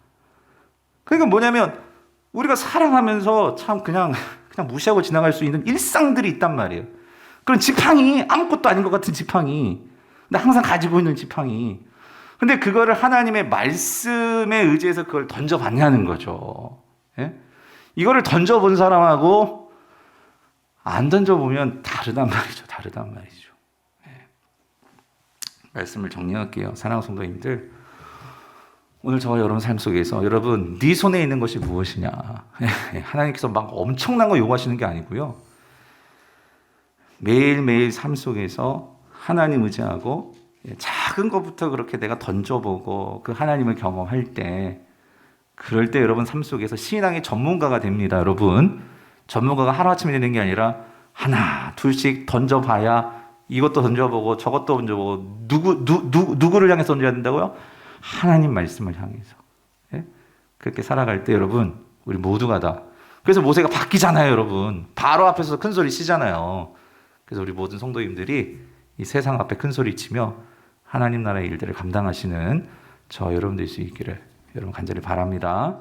그러니까 뭐냐면 우리가 사랑하면서 참 그냥 무시하고 지나갈 수 있는 일상들이 있단 말이에요. 그런 지팡이 아무것도 아닌 것 같은 지팡이. 근데 항상 가지고 있는 지팡이. 근데 그거를 하나님의 말씀에 의지해서 그걸 던져봤냐는 거죠. 예? 이거를 던져본 사람하고 안 던져보면 다르단 말이죠. 예. 말씀을 정리할게요. 사랑하는 성도님들, 오늘 저와 여러분 삶 속에서 여러분 네 손에 있는 것이 무엇이냐. 하나님께서 막 엄청난 거 요구하시는 게 아니고요. 매일매일 삶 속에서 하나님 의지하고 작은 것부터 그렇게 내가 던져보고 그 하나님을 경험할 때, 그럴 때 여러분 삶 속에서 신앙의 전문가가 됩니다. 여러분 전문가가 하루아침에 되는 게 아니라 하나 둘씩 던져봐야 이것도 던져보고 저것도 던져보고 누구를 향해서 던져야 된다고요? 하나님 말씀을 향해서. 예? 그렇게 살아갈 때 여러분 우리 모두가 다. 그래서 모세가 바뀌잖아요 여러분. 바로 앞에서 큰 소리 치잖아요. 그래서 우리 모든 성도님들이 이 세상 앞에 큰 소리 치며 하나님 나라의 일들을 감당하시는 저 여러분 될 수 있기를 여러분 간절히 바랍니다.